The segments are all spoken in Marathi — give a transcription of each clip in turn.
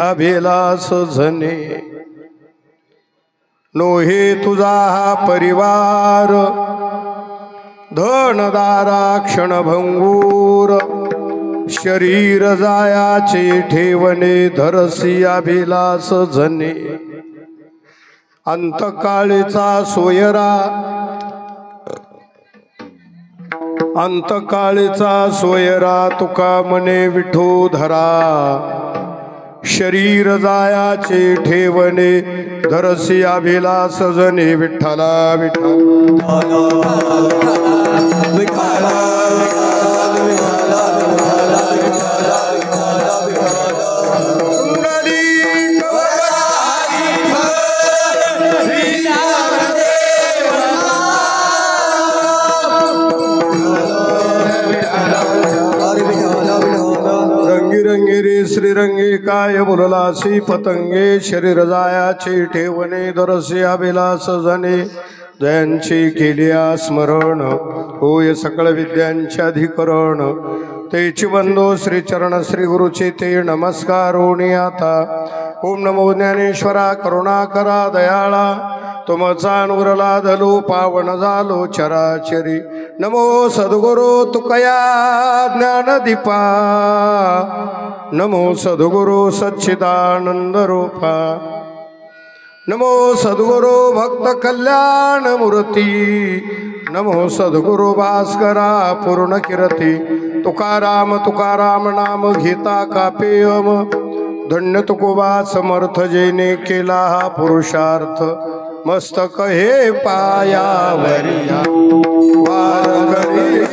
अभिलाष झने नोहे तुझा हा परिवार धनदारा क्षणभंगूर शरीर जायाचे ठेवणे धरसी अभिलाष झने अंतकाळीचा सोयरा तुका मने विठोधरा शरीर जायाचे ठेवणे धरसी अभिलाष झने विठ्ठला विठ्ठला श्रीरंगे काय बोललासी पतंगे शरीर जायाचे ठेवणे धरसी अभिलाष झने जयांची केलिया स्मरण होय सकळ विद्यांचे अधिकरण तेची बंधो श्री चरण श्री गुरुचे ते नमस्कार होणी आता ओम नमो ज्ञानेश्वरा करुणा करा दयाळा तुमचा अनुग्रह लादलो पावन झालो चराचरी नमो सद्गुरु तुकया ज्ञानदीपा नमो सद्गुरु सच्चिदानंद रूपा नमो सद्गुरु भक्त कल्याण मूर्ती नमो सद्गुरु भास्करा पूर्ण कीर्ती तुकाराम तुकाराम नाम घेता कापेयम धन्य तुकोबा समर्थ जेने केला हा पुरुषार्थ मस्तक हे पायावरिया वार करी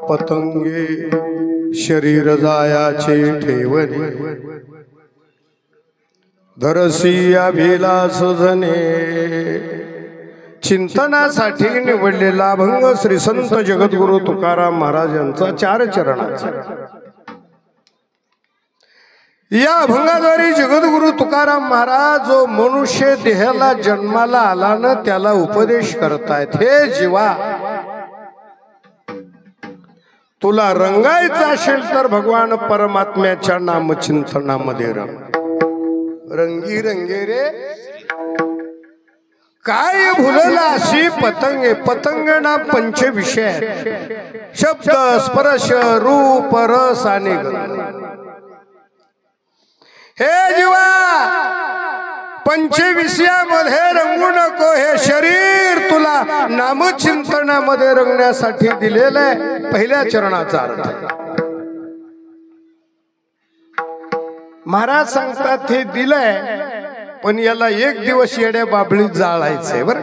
पतंगे शरीर जायाचे ठेवणे धरसी अभिलाष झने चिंतनासाठी निवडलेला अभंग श्री संत जगद्गुरु तुकाराम महाराज यांचा 4 चरणाचा या अभंगाद्वारे जगद्गुरु तुकाराम महाराज जो मनुष्य देहाला जन्माला आला ना त्याला उपदेश करतायत हे जीवा तुला रंगायचं असेल तर भगवान परमात्म्याच्या नामचिंतनामध्ये रंगी रंगे रे काय भुलला अशी पतंगे पतंगना पंच विषय शब्द स्पर्श रूप रस आणि गंध हे जीवा पंचविषयामध्ये रंगू नको हे शरीर तुला नामचिंतनामध्ये रंगण्यासाठी दिलेलं आहे पहिल्या चरणाचा अर्थ महाराज सांगतात हे दिलंय पण याला एक दिवस येड्या बाबळीत जाळायचंय बरं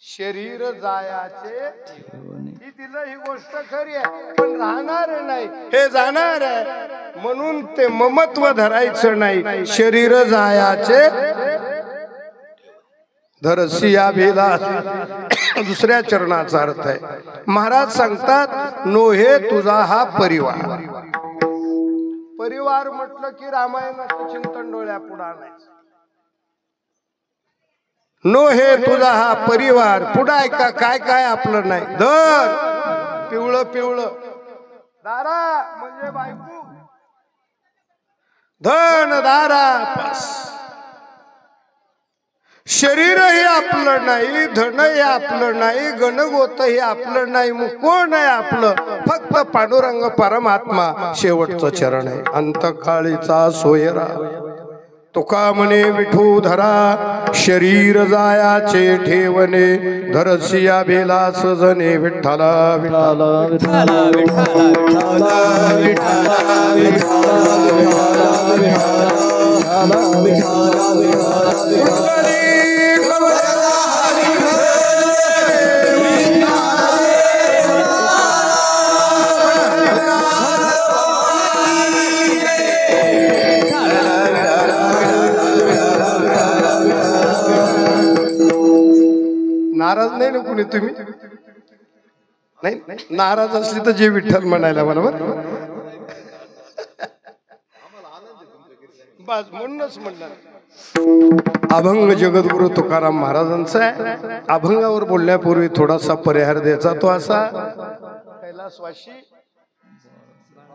शरीर जायाचे ही दिलं ही गोष्ट खरी आहे पण राहणार नाही हे जाणार आहे म्हणून ते ममत्व धरायचं नाही शरीर जायाचे धरसी अभिलाष दुसऱ्या चरणाचा अर्थ आहे महाराज सांगतात नोहे तुझा हा परिवार परिवार म्हटलं की रामायणाचं चिंतन डोळ्या पुढे आणायचं नो हे तुझा हा परिवार पुढे ऐका काय काय आपलं नाही धर पिवळं पिवळं दारा म्हणजे बायको धन दारापास शरीरही आपलं नाही, धनही आपलं नाही, गणगोतही आपलं नाही, मग कोण आहे आपलं? फक्त पांडुरंग परमात्मा शेवटचं चरण आहे. अंतकाळीचा सोयरा तुका म्हणे विठू धरा, शरीर जायाचे ठेवणे, धरसिया बेला सजने. विठ्ठला विठ्ठला विठ्ठला विठ्ठला विठ्ठला विठ्ठला. नाराज नाही ना कुणी? तुम्ही नाही नाराज असली तर जे विठ्ठल म्हणायला मला बरं बस म्हणूनच म्हणलं. अभंग जगद्गुरु तुकाराम महाराजांचा आहे. अभंगावर बोलण्यापूर्वी थोडासा परिहार द्यायचा तो असा. कैलासवासी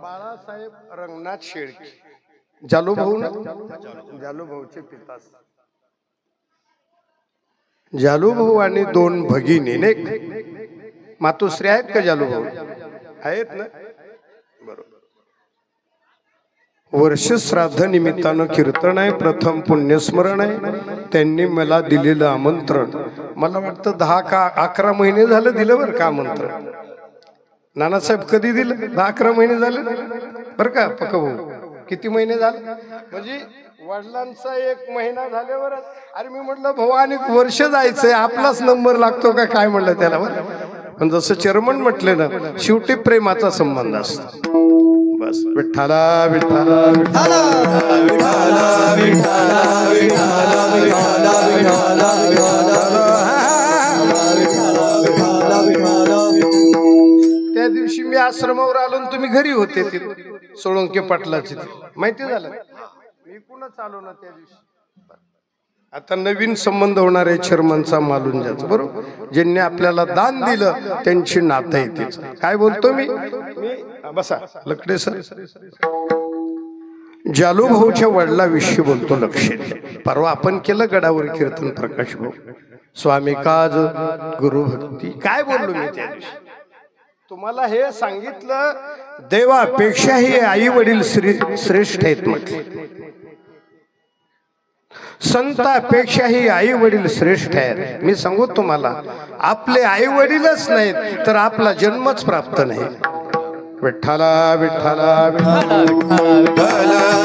बाळासाहेब रंगनाथ शेळके जालूभाऊ ना, जालूभाऊचे पिता जालूभाऊ आणि दोन भगिनी नाही मातोश्री आहेत का? जालूभाऊ आहेत ना, बरोबर. वर्ष श्राद्ध निमित्तानं कीर्तन आहे, प्रथम पुण्यस्मरण आहे. त्यांनी मला दिलेलं आमंत्रण मला वाटतं 10 का 11 महिने झालं दिलं बरं का आमंत्रण. नानासाहेब कधी दिलं? 10-11 महिने झाले बरं का पक्का भाऊ. किती महिने झाले म्हणजे वडिलांचा 1 महिना झाल्यावरच. अरे मी म्हटलं भाऊ आणि वर्ष जायचंय, आपलाच नंबर लागतो का काय म्हणलं त्याला. पण जसं चेअरमन म्हटले ना, शेवटी प्रेमाचा संबंध असतो बस. विठ्ठला विठ्ठला विठ्ठला विठ्ठला विठ्ठला विठ्ठला. त्या दिवशी मी आश्रमावर आलो, तुम्ही घरी होते. तिथे सोळंके पाटलाची माहिती झालं. मी पुन्हा चालू ना त्या दिवशी. आता नवीन संबंध होणार आहे चेअरमनचा मालुंजाचा, बरोबर. ज्यांनी आपल्याला दान दिलं त्यांची नातं आहे तीच. काय बोलतो मी बसा लकडे सर. जालूभाऊच्या वडिलाविषयी बोलतो. लक्ष द्या. परवा आपण केलं गडावर कीर्तन प्रकाश भाऊ. स्वामी काज गुरु भक्ती काय बोललो मी त्या दिवशी. तुम्हाला हे सांगितलं देवापेक्षाही आई वडील श्रेष्ठ आहेत म्हटले. संतापेक्षाही आई वडील श्रेष्ठ आहेत. मी सांगू तुम्हाला, आपले आई वडीलच नाहीत तर आपला जन्मच प्राप्त नाही. विठ्ठला विठ्ठला विठ्ठला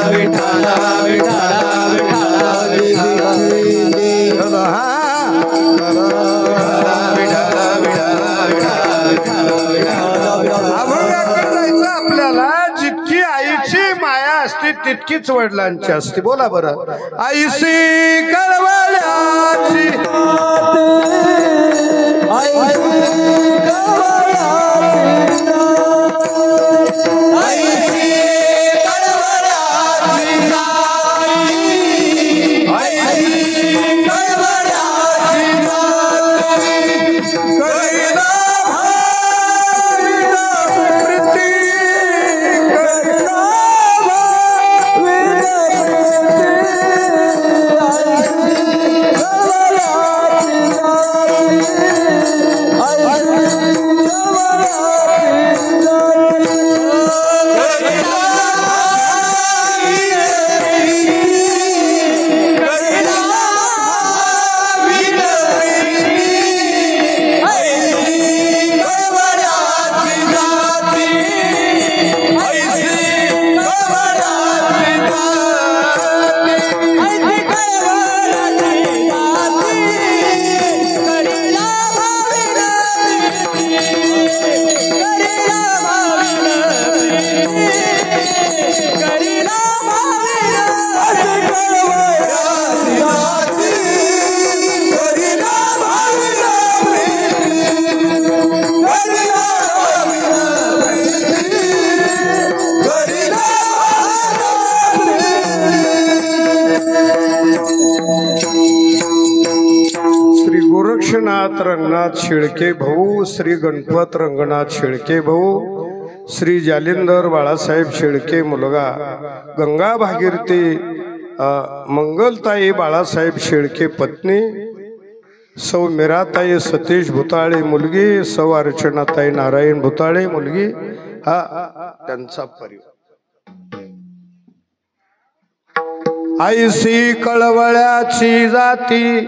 विठ्ठला विठ्ठला आपल्याला जितकी आईची माया असते तितकीच वडिलांची असते. बोला बरं. आईशी कळवळ्याची रंगनाथ शेळके भाऊ, श्री गणपत रंगनाथ शेळके भाऊ, श्री जालिंदर बाळासाहेब शेळके मुलगा, गंगा भागीरथी मंगलताई बाळासाहेब शेळके पत्नी, सौ मीराताई सतीश भुताळे मुलगी, सौ अर्चनाताई नारायण भुताळे मुलगी, हा त्यांचा परिवार. आईसी कळवळ्याची जाती,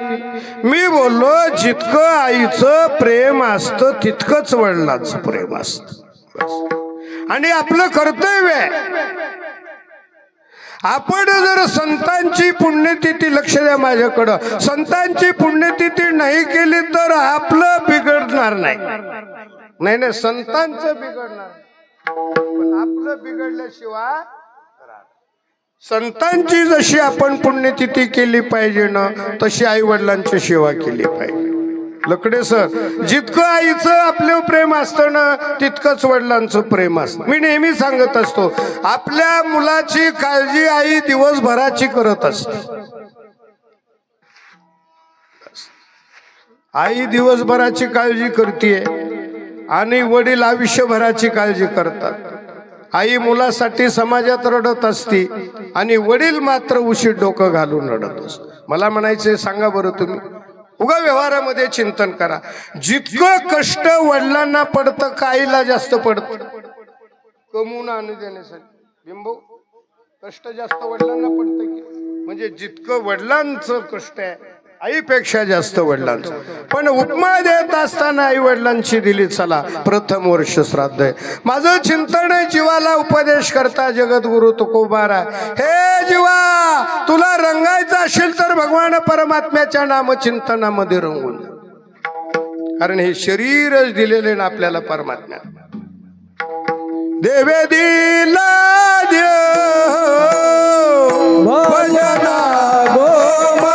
मी बोललो जितकं आईचं प्रेम असतं तितकंच वडिलांचं प्रेम असतं. आणि आपलं कर्तव्य आहे, आपण जर संतांची पुण्यतिथी, लक्ष द्या माझ्याकडं, संतांची पुण्यतिथी नाही केली तर आपलं बिघडणार नाही. नाही नाही, संतांचं बिघडणार, पण आपलं बिघडल्याशिवाय. संतांची जशी आपण पुण्यतिथी केली पाहिजे ना, तशी आई वडिलांची सेवा केली पाहिजे. लकडे सर, जितकं आईचं आपलं प्रेम असतं ना तितकंच वडिलांचं प्रेम असतं. मी नेहमी सांगत असतो, आपल्या मुलाची काळजी आई दिवसभराची करत असते. आई दिवसभराची काळजी करते आणि वडील आयुष्यभराची काळजी करतात. आई मुलासाठी समाजात रडत असते आणि वडील मात्र उशीर डोकं घालून रडत असतो. मला म्हणायचे, सांगा बरं तुम्ही, उगा व्यवहारामध्ये चिंतन करा, जितकं कष्ट वडिलांना पडतं का आईला जास्त पडतं? कमवून आणू देण्यासाठी बिंबू कष्ट जास्त वडिलांना पडतं की? म्हणजे जितकं वडिलांचं कष्ट आहे आईपेक्षा जास्त वडिलांचं. पण उपमा देत असताना आई वडिलांची दिली, चला प्रथम वर्ष श्राद्ध आहे. माझं चिंतन आहे, जीवाला उपदेश करता जगद्गुरु तुकोबारा, हे जीवा, तुला रंगायचं असेल तर भगवान परमात्म्याच्या नामचिंतनामध्ये रंगून, कारण हे शरीरच दिलेले ना आपल्याला परमात्म्या. देवे दिला देव भजना गोमा,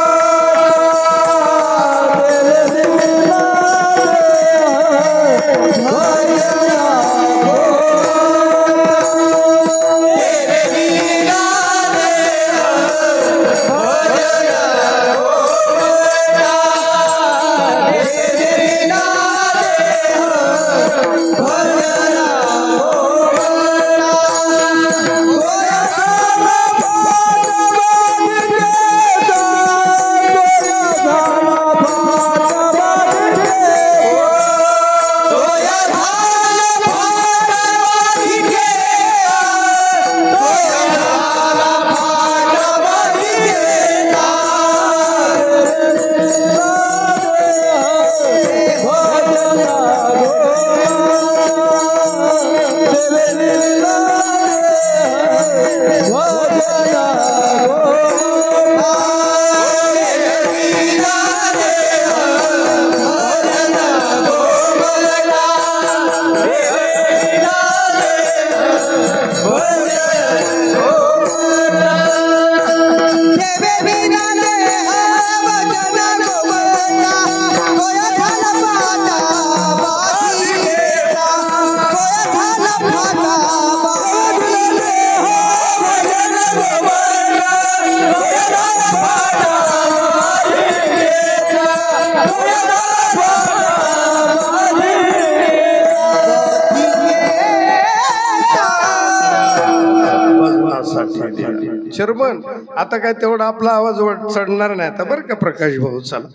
शर्मन आता काय तेवढा आपला आवाज चढणार नाही आता बरं का प्रकाश भाऊ. चला,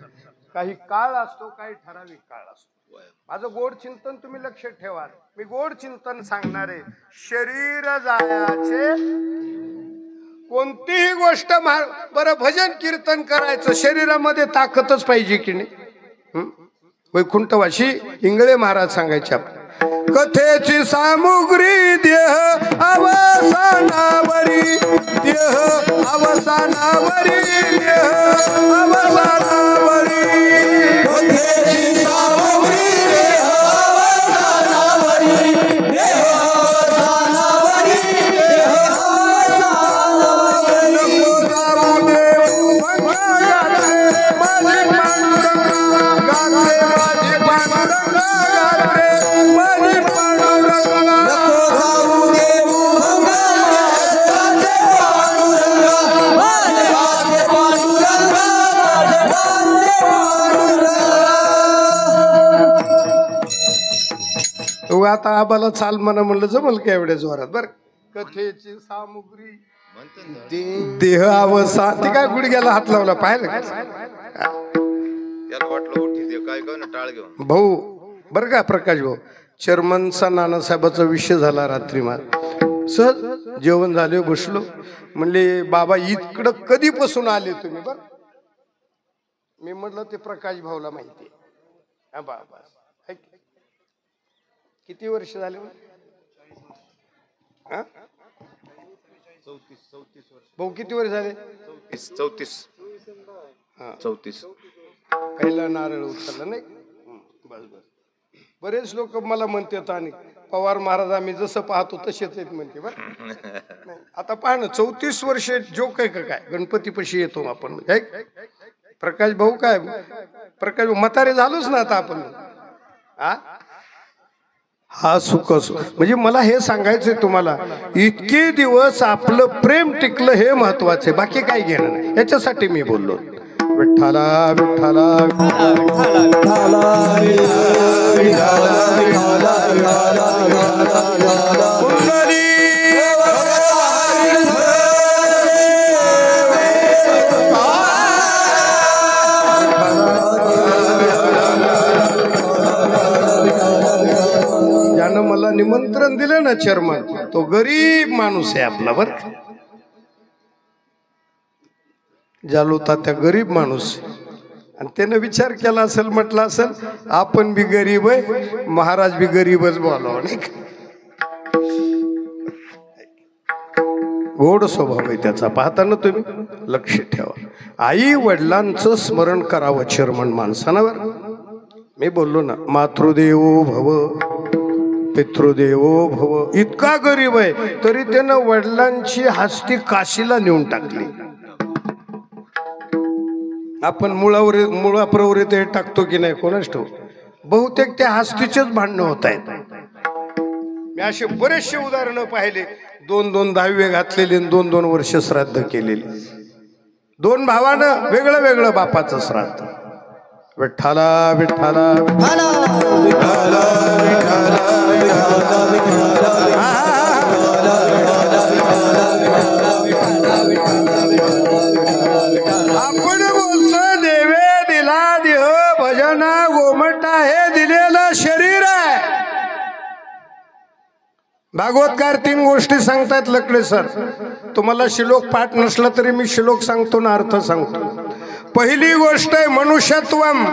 काही काळ असतो, काही ठराविक काळ असतो. माझं गोड चिंतन तुम्ही लक्षात ठेवा. मी गोड चिंतन सांगणार आहे. शरीर जायाचे, कोणतीही गोष्ट बरं भजन कीर्तन करायचं, शरीरामध्ये ताकदच पाहिजे की नाही. वैकुंठवासी इंगळे महाराज सांगायचे, कथेची सामुग्री देह अवसानावरी, देह अवसानावरी, देह अवसानावरी, कथेची सामुग्री देह अवसानावरी, देह अवसानावरी, देह अवसानावरी. नको जाऊ देव गाते माझी पांडुरंगा, गाते माझी पांडुरंगा, गाते माझी पांडुरंगा. नको जाऊ देव मग आता आबाला चाल म्हणा म्हणलं जमल का एवढ्या जोरात? बर कथेची सामुग्री देह अवसा ती काय गुडघ्याला हात लावला पाहिलं भाऊ बर का प्रकाश भाऊ. चेअरमनचा नानासाहेबाचा विषय झाला रात्री मला सहज जेवण झाले बसलो म्हणले बाबा इकडं कधीपासून आले तुम्ही? बर मी म्हटलं ते प्रकाश भाऊला माहिती आहे. बाबा किती वर्ष झाले? 34 भाऊ किती वर्ष झाले? 34. पहिला नारळ उचलला नाही. बस बस. बरेच लोक मला म्हणतात आणि पवार महाराज आम्ही जसं पाहतो तसेच आहेत म्हणते. बरं आता पहा ना 34 वर्ष जो काय काय गणपती पशी येतो आपण. प्रकाश भाऊ काय प्रकाश भाऊ म्हातारे झालोच ना आता आपण. हा सुख म्हणजे मला हे सांगायचंय तुम्हाला इतके दिवस आपलं प्रेम टिकलं हे महत्वाचे बाकी काय घेणं नाही याच्यासाठी मी बोललो. विठ्ठला विठ्ठला ज्यानं मला निमंत्रण दिलं ना चेअरमन तो गरीब माणूस आहे आपला. बर जालो तात्या गरीब माणूस आणि त्यानं विचार केला असेल म्हटलं असेल आपण बी गरीब आहे महाराज बी गरीबच बोलावं नाही. गोड स्वभाव आहे त्याचा. पाहताना तुम्ही लक्ष ठेवा. आई वडिलांचं स्मरण करावं चेअरमन माणसानावर. मी बोललो ना मातृदेवो भव पितृदेवो भव. इतका गरीब आहे तरी त्यानं वडिलांची हस्ती काशीला नेऊन टाकली. आपण मुळाप्रवरे ते टाकतो की नाही कोणाच ठाऊक. बहुतेक त्या हस्तीचेच भांडणं होत आहेत. मी असे बरेचसे उदाहरणं पाहिले. 2-2 10वे घातलेले 2-2 वर्ष श्राद्ध केलेले. 2 भावानं वेगळं वेगळं बापाचं श्राद्ध. विठ्ठला विठ्ठला आपण बोलतो देवे दिला देह भजना गोमटा हे दिलेलं शरीर आहे. भागवतकार 3 गोष्टी सांगतात लकडे सर. तुम्हाला श्लोक पाठ नसला तरी मी श्लोक सांगतो ना अर्थ सांगतो. पहिली गोष्ट आहे मनुष्यत्वम.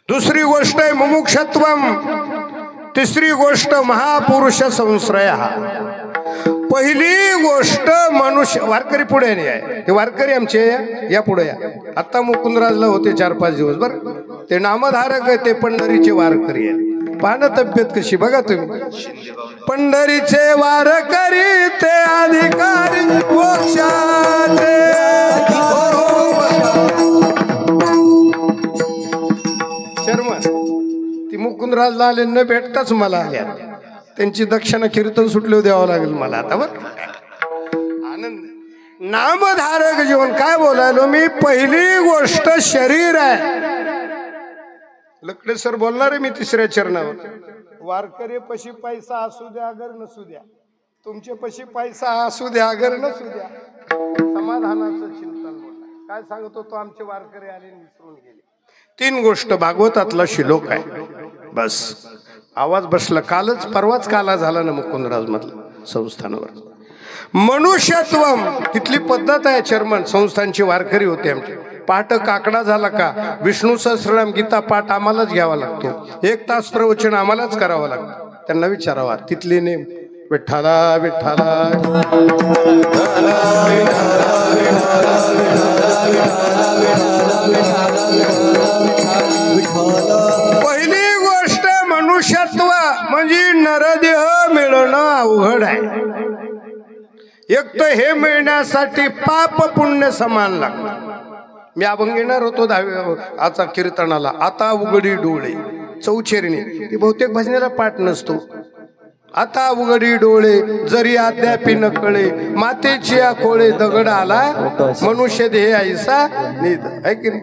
दुसरी गोष्ट आहे मुमुक्षत्वम. तिसरी गोष्ट महापुरुष संश्रय. पहिली गोष्ट मनुष्य वारकरी पुढे नाही आहे. हे वारकरी आमचे या पुढे या. आता मुकुंदराजला होते 4-5 दिवस. बरं ते नामधारक आहे ते पंढरीचे वारकरी आहेत. पाहणं तब्येत कशी बघा तुम्ही. पंढरीचे वारकरी ते अधिकारी मोक्षाचे. शर्मा ती मुकुंदराजला आले न भेटताच मला आल्या. त्यांची दक्षिणा कीर्तन सुटले द्यावं लागेल मला आता. बरं आनंद नामधारक जीवन काय बोलायलो मी. पहिली गोष्ट शरीर आहे. लकडे सर बोलणार आहे मी 3ऱ्या चरणावर. वारकरी पशी पैसा असू द्या अगर नसू द्या. तुमचे पशी पैसा असू द्या अगर नसू द्या. समाधानाचं चिंतन बोलणार. काय सांगतो तो आमचे वारकरी आले विसरून गेले. 3 गोष्ट भागवतातला श्लोक आहे. बस आवाज बसला. कालच परवाच काला झाला ना मुकुंदराज मधला संस्थानावर. मनुष्यत्वम तिथली पद्धत आहे चेअरमन. संस्थानची वारकरी होते आमचे. पाठ काकडा झाला का विष्णू सहस्रनाम गीता पाठ आम्हालाच घ्यावा लागतो. 1 तास प्रवचन आम्हालाच करावं लागतं. त्यांना विचारावा तिथले नेम. विठ्ठला विठ्ठला पहिली गोष्ट मनुष्यत्व म्हणजे नरदेह मिळणं अवघड आहे. एक तर हे मिळण्यासाठी पाप पुण्य समान लागतं. मी अभंग येणार होतो 10व्या कीर्तनाला. आता उघडी डोळे चौचेरणी ती बहुतेक भजनेला पाठ नसतो. आता उघडी डोळे जरी अद्यापी न कळे मातेची कोळे दगड आला मनुष्य देह ऐसा निध आहे की नाही.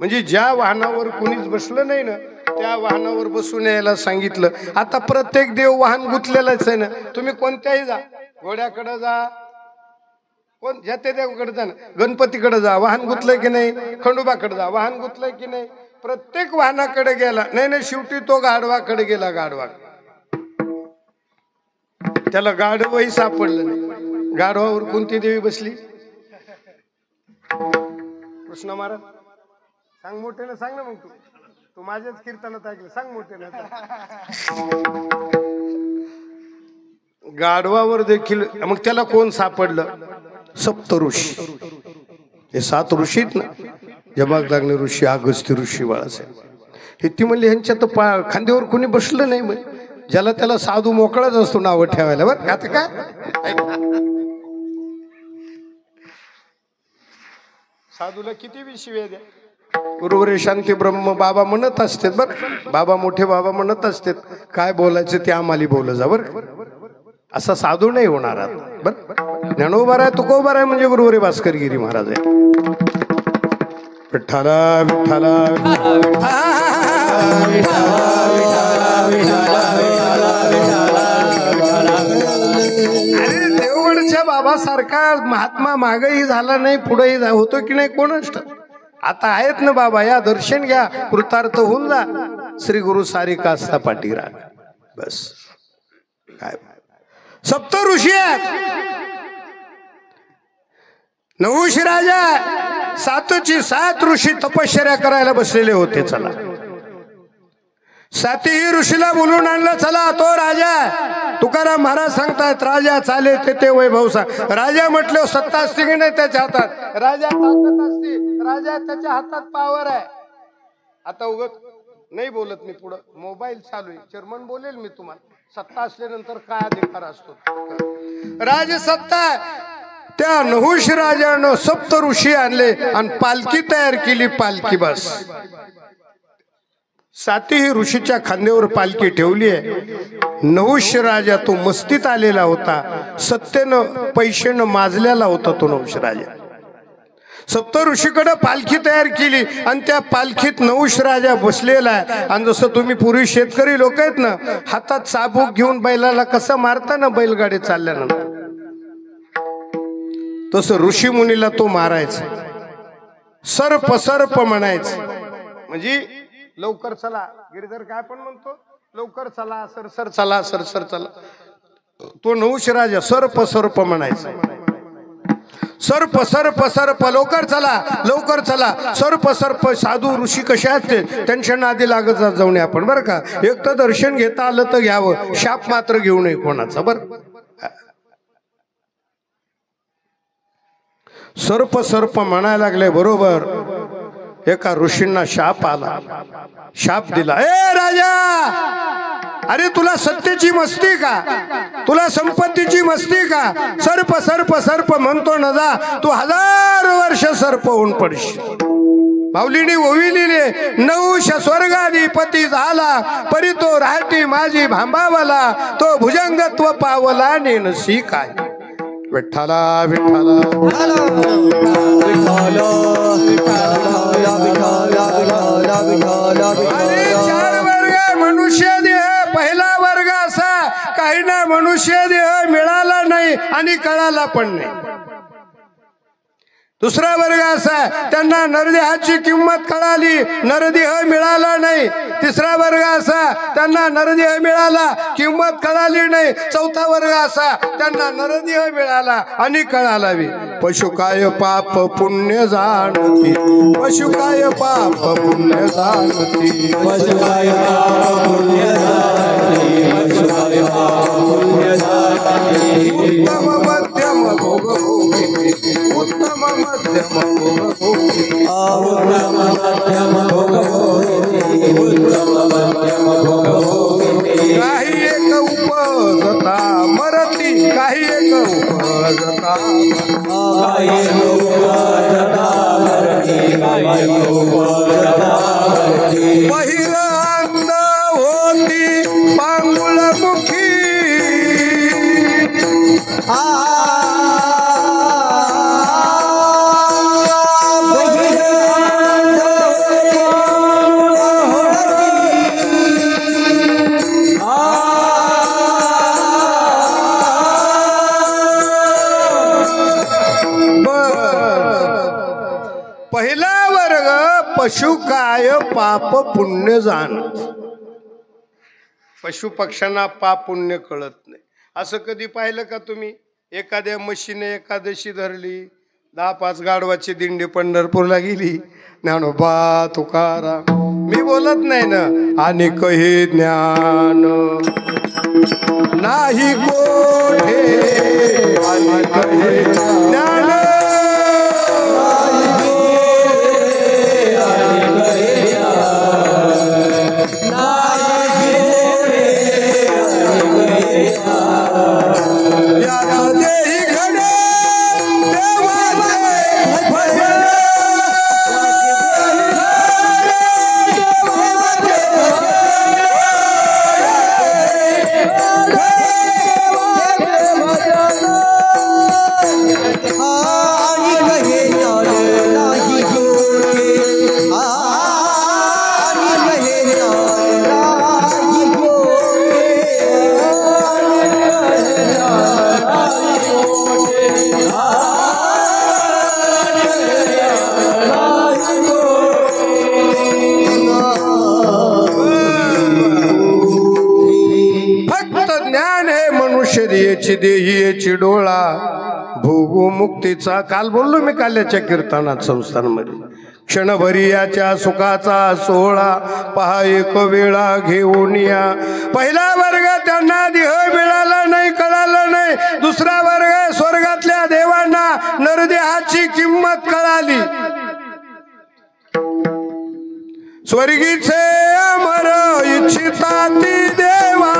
म्हणजे ज्या वाहनावर कोणीच बसलं नाही ना त्या वाहनावर बसून यायला सांगितलं. आता प्रत्येक देव वाहन गुंतलेलंच आहे ना. तुम्ही कोणत्याही जा, घोड्याकडे जा, कोण ज्या ते देवाकडे जा ना, गणपतीकडे जा वाहन गुंतलंय की नाही, खंडोबाकडे जा वाहन गुंतलंय की नाही, प्रत्येक वाहनाकडे गेला नाही नाही, शेवटी तो गाढवाकडे गेला. गाढवा त्याला गाढवही सापडलं नाही. गाढवावर कोणती देवी बसली? कृष्ण महाराज. सांग मोठ्यानं सांग ना. मग तू माझ्याच कीर्तनात ऐकलं, सांग मोठ्यानं. गाढवावर देखील मग त्याला कोण सापडलं? सप्त ऋषी. हे 7 ऋषीत ना, जमदग्नी ऋषी, अगस्त्य ऋषी, बाळासाहेब. हे ती म्हणली ह्यांच्या तर खांद्यावर कोणी बसलं नाही. मग ज्याला त्याला साधू मोकळाच असतो नाव ठेवायला. बरं आता काय साधूला किती बी शिव्या द्या, गुरुवरे शांती ब्रह्म बाबा म्हणत असते. बरं बाबा मोठे बाबा म्हणत असते, काय बोलायचं ते आम्हाला बोल जा. बरं असा साधू नाही होणार. बरं ज्ञानोबा आहे, तुकोबा आहे म्हणजे गुरुवरे भास्करगिरी महाराज आहे. विठ्ठला विठ्ठला अरे देवगडच्या बाबासारखा महात्मा मागही झाला नाही, पुढेही होतो की नाही कोणच. आता आहेत ना बाबा, या दर्शन घ्या, कृतार्थ होऊन जा. श्री गुरु सारिका असता पाठीरा. बस काय सप्त ऋषी आहेत, 9 राजा, 7 ऋषी तपश्चर्या करायला बसलेले होते. चला 7ही ऋषीला बोलून आणलं. चला तो राजा. तुकाराम महाराज सांगतायत राजा चाले ते वैभव सांग. राजा म्हटलं सत्ता असते की नाही त्याच्या हातात, राजा ताकद असते, राजा त्याच्या हातात पावर आहे. आता उगत नाही बोलत मी, पुढं मोबाईल चालू आहे, चेअरमन बोलेल मी तुम्हाला. सत्ता असल्यानंतर काय अधिकार असतो? राजसत्ता. त्या 9 राजानं 7 ऋषी आणले आणि पालखी तयार केली. पालखी बस 7ही ऋषीच्या खांद्यावर पालखी ठेवली आहे. 9 राजा तो मस्तीत आलेला होता, सत्तेनं पैशानं माजलेला होता तो 9 राजा. 7 ऋषीकडे पालखी तयार केली आणि त्या पालखीत 9 राजा बसलेला आहे. आणि जसं तुम्ही पूर्वी शेतकरी लोक आहेत ना, हातात चाबूक घेऊन बैलाला कसं मारता ना बैलगाडी चालल्यानंतर, तसं ऋषी मुनीला तो मारायचा. सर्प सर्प म्हणायचं, म्हणजे लवकर चला. गिरधर काय पण म्हणतो, लवकर चला, सरसर चला, सरसर चला. तो 9 राजा सर्प सर्प म्हणायचा. सर्प सर्प सर्प, लवकर चला, लवकर चला. सर्प सर्प. साधू ऋषी कसे असते, त्यांच्या नादी लागत जाऊ नये आपण. बरं का, एक तर दर्शन घेता आलं तर घ्यावं, शाप मात्र घेऊ नये कोणाचा. बरं सर्प सर्प म्हणायला लागले. बरोबर एका ऋषींना शाप आला. शाप दिला, ए राजा, अरे तुला सत्तेची मस्ती का, तुला संपत्तीची मस्ती का? सर्प सर्प सर्प म्हणतो न जा, तू 1000 वर्ष सर्प होऊन पडशील. माऊलीने ओविलीने 9 स्वर्गाधिपती झाला, परी तो राहती माझी भांबावला, तो भुजंगत्व पावला नेनसी काय. विठ्ठला विठ्ठला अरे 4 वर्ग मनुष्य देह. पहिला वर्ग असा, काही ना मनुष्य देह मिळाला नाही आणि कळाला पण नाही. दुसरा वर्ग असा, त्यांना नरदेहाची किंमत कळाली, नरदेह मिळाला नाही. तिसरा वर्ग असा, त्यांना नरदेह मिळाला, किंमत कळाली नाही. चौथा वर्ग असा, त्यांना नरदेह मिळाला आणि कळाला बी. पशु काय पाप पुण्य जाणती, पशु काय पाप पुण्य जाणती, पशु काय पाप पुण्य जाणती, पशु काय पाप पुण्य जाणती. उत्तम मध्यम भोग भोगी, उत्तम मध्यम भोग भोगी, उत्तम मध्यम भोग भोगी, उत्तम मध्यम भोग भोगी. काही एक उपजता मरती, काही एक उपजता, काही एक उपजता मरती, काही एक उपजता मरती. बहिर अंध होती पांगुळ मुखी, पशु काय पाप पुण्य जाणत. पशु पक्ष्यांना पाप पुण्य कळत नाही. असं कधी पाहिलं का तुम्ही? एखाद्या म्हशीने एकादशी धरली, 10-5 गाढवाची दिंडी पंढरपूरला गेली, ज्ञानोबा तुकाराम मी बोलत नाही ना, आणि कही ज्ञान नाही कोठे, आणि कही ज्ञान देहीची डोळा भोगू मुक्तीचा. काल बोललो मी काल्याच्या कीर्तनात संस्थांमध्ये. क्षणभरी याच्या सुखाचा सोहळा पहा एक वेळा घेऊन या. पहिला वर्ग त्यांना देह मिळाला नाही, कळालं नाही. दुसरा वर्ग स्वर्गातल्या देवांना नरदेहाची किंमत कळाली. स्वर्गीचे अमर इच्छिताती देवा,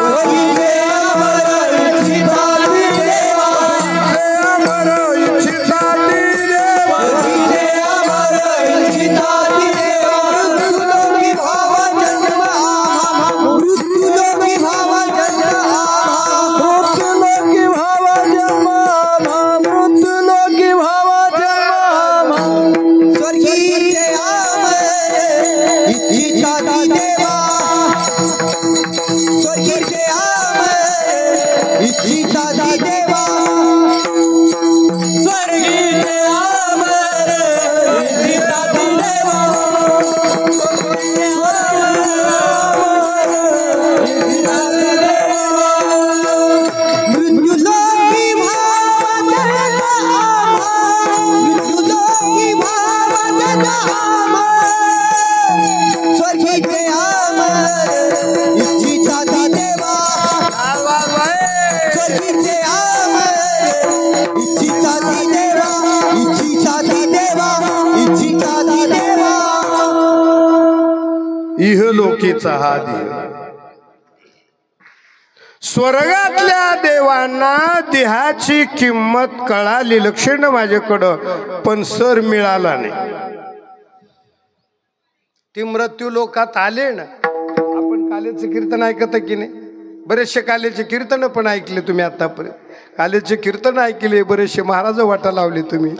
इहलोकीचा हा देव. स्वर्गातल्या देवांना देहाची किंमत कळाली. लक्ष न माझ्याकडं, पण सर मिळाला नाही. ती मृत्यू लोकात आले ना. आपण कालेचं कीर्तन ऐकत की नाही? बरेचसे कालेचे कीर्तन पण ऐकले तुम्ही आतापर्यंत. कालेचे कीर्तन ऐकले, बरेचसे महाराज वाटा लावले तुम्ही.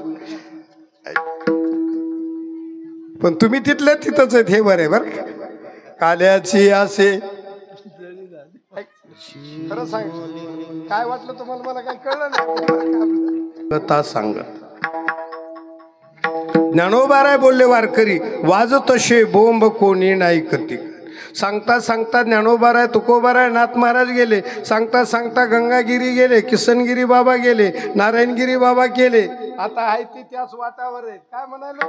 पण तुम्ही तिथल्या तिथंच आहेत हे बरे बर. काल्याची असे खरं सांग, काय वाटलं तुम्हाला? मला काय कळलं नाही. कथा सांगत ज्ञानोबाराय बोलले वारकरी, वाज तसे बोंब कोणी नाही कती. सांगता सांगता ज्ञानोबाराय, तुकोबाराय, नाथ महाराज गेले. सांगता सांगता गंगागिरी गेले, किसनगिरी बाबा गेले, नारायणगिरी बाबा गेले. आता आहे ती त्याच वाटावर आहे. काय म्हणालो?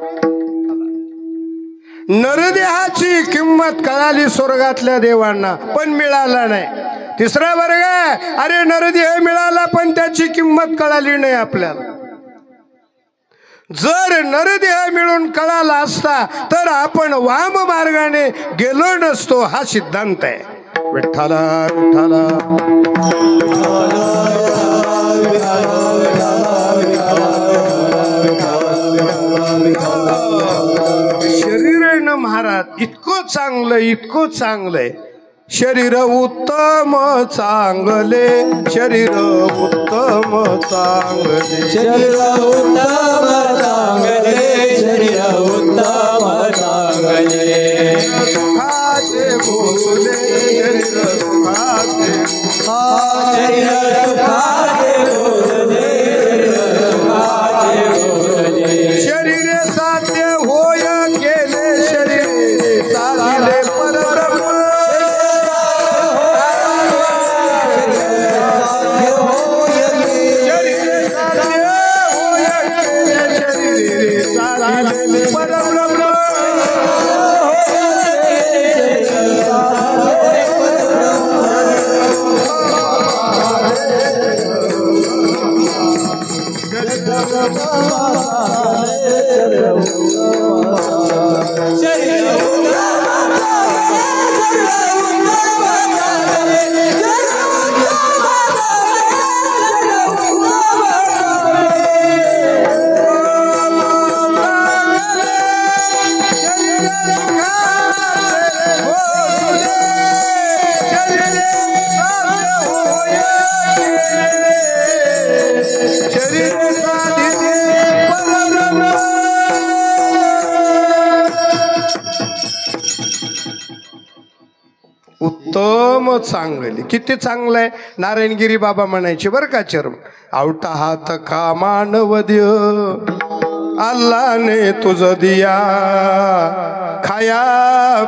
नरदेहाची किंमत कळाली स्वर्गातल्या देवांना, पण मिळाला नाही. तिसरा वर्ग, अरे नरदेह मिळाला पण त्याची किंमत कळाली नाही आपल्याला. जर नरदेह मिळून कळाला असता तर आपण वाम मार्गाने गेलो नसतो, हा सिद्धांत आहे. विठ्ठला विठ्ठला शरीर आहे ना महाराज, इतकं चांगलं, इतकं चांगलंय. शरीर उत्तम चांगले, शरीर उत्तम चांगले, शरीर उत्तम चांगले, शरीर उत्तम चांगले. सुखाचे बोले शरीर सुखाचे, शरीर सुखाचे बोले, शरीर सुखाचे बोले. शरीर साध्य होय केले, शरीर परम चांगली. किती चांगलं आहे. नारायणगिरी बाबा म्हणायचे बरं का चर्म. आवटा हात का मानव देव अल्लाने तुझ दिया खाया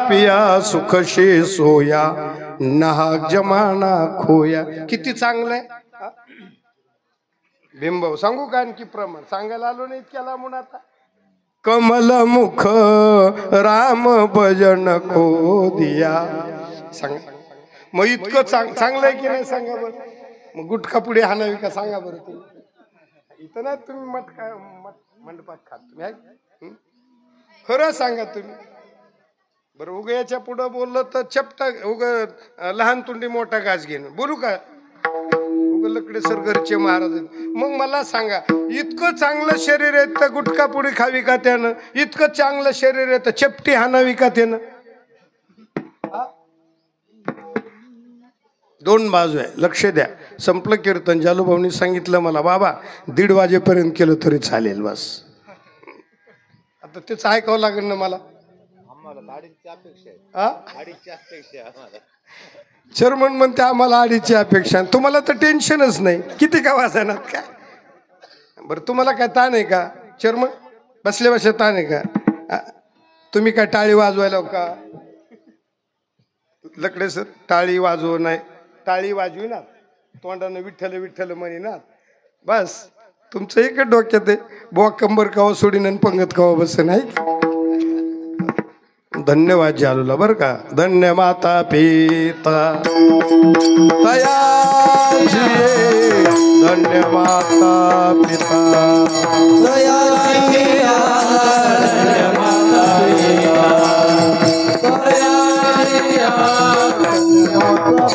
पिया सुखशे सोया नाहक जमाना खोया. किती चांगलं आहे. बिंबव सांगू का आणखी प्रमाण सांगायला आलो नाही इतक्या लांबून आता. कमल मुख राम भजन को दिया. सांगा मग इतकं चांगलं आहे की नाही सांगा बरं. मग गुटखा पुढे हाणावी का सांगा बरं. तुम्ही इथं ना तुम्ही मंडपात खात तुम्ही खरं सांगा तुम्ही बरं. उग याच्या पुढं बोललं तर चपटा उग लहान तुंडी मोठा घास घेणं बोलू का. उग लकडे सर घरचे महाराज. मग मला सांगा इतकं चांगलं शरीर आहे तर गुटखा पुडी खावी का त्यानं. इतकं चांगलं शरीर आहे तर चपटी हाणावी का त्यानं. दोन बाजू आहे. लक्ष द्या. संपलं कीर्तन. जालूभाऊनी सांगितलं मला बाबा 1:30 वाजेपर्यंत केलं तरी चालेल बस. आता तेच ऐकावं लागेल ना मला. चर्मन म्हणते आम्हाला 2:30ची अपेक्षा. तुम्हाला तर टेन्शनच नाही. किती का वाजणार काय. बरं तुम्हाला काय ताण आहे का चर्मन. बसल्या बसल्या ताण आहे का. तुम्ही काय टाळी वाजवायला का. लकडे सर टाळी वाजव नाही. टाळी वाजवी ना तोंडानं विठ्ठल विठ्ठल म्हणी ना बस. तुमचं एक डोक्यात आहे बुवा कंबर कवा सोडीन आणि पंगत कवा बस नाही. धन्यवाद जालूला बरं का. धन्य माता पिता दयाची धन्य माता पिता दयाची धन्य माता पिता दयाची माता पिता.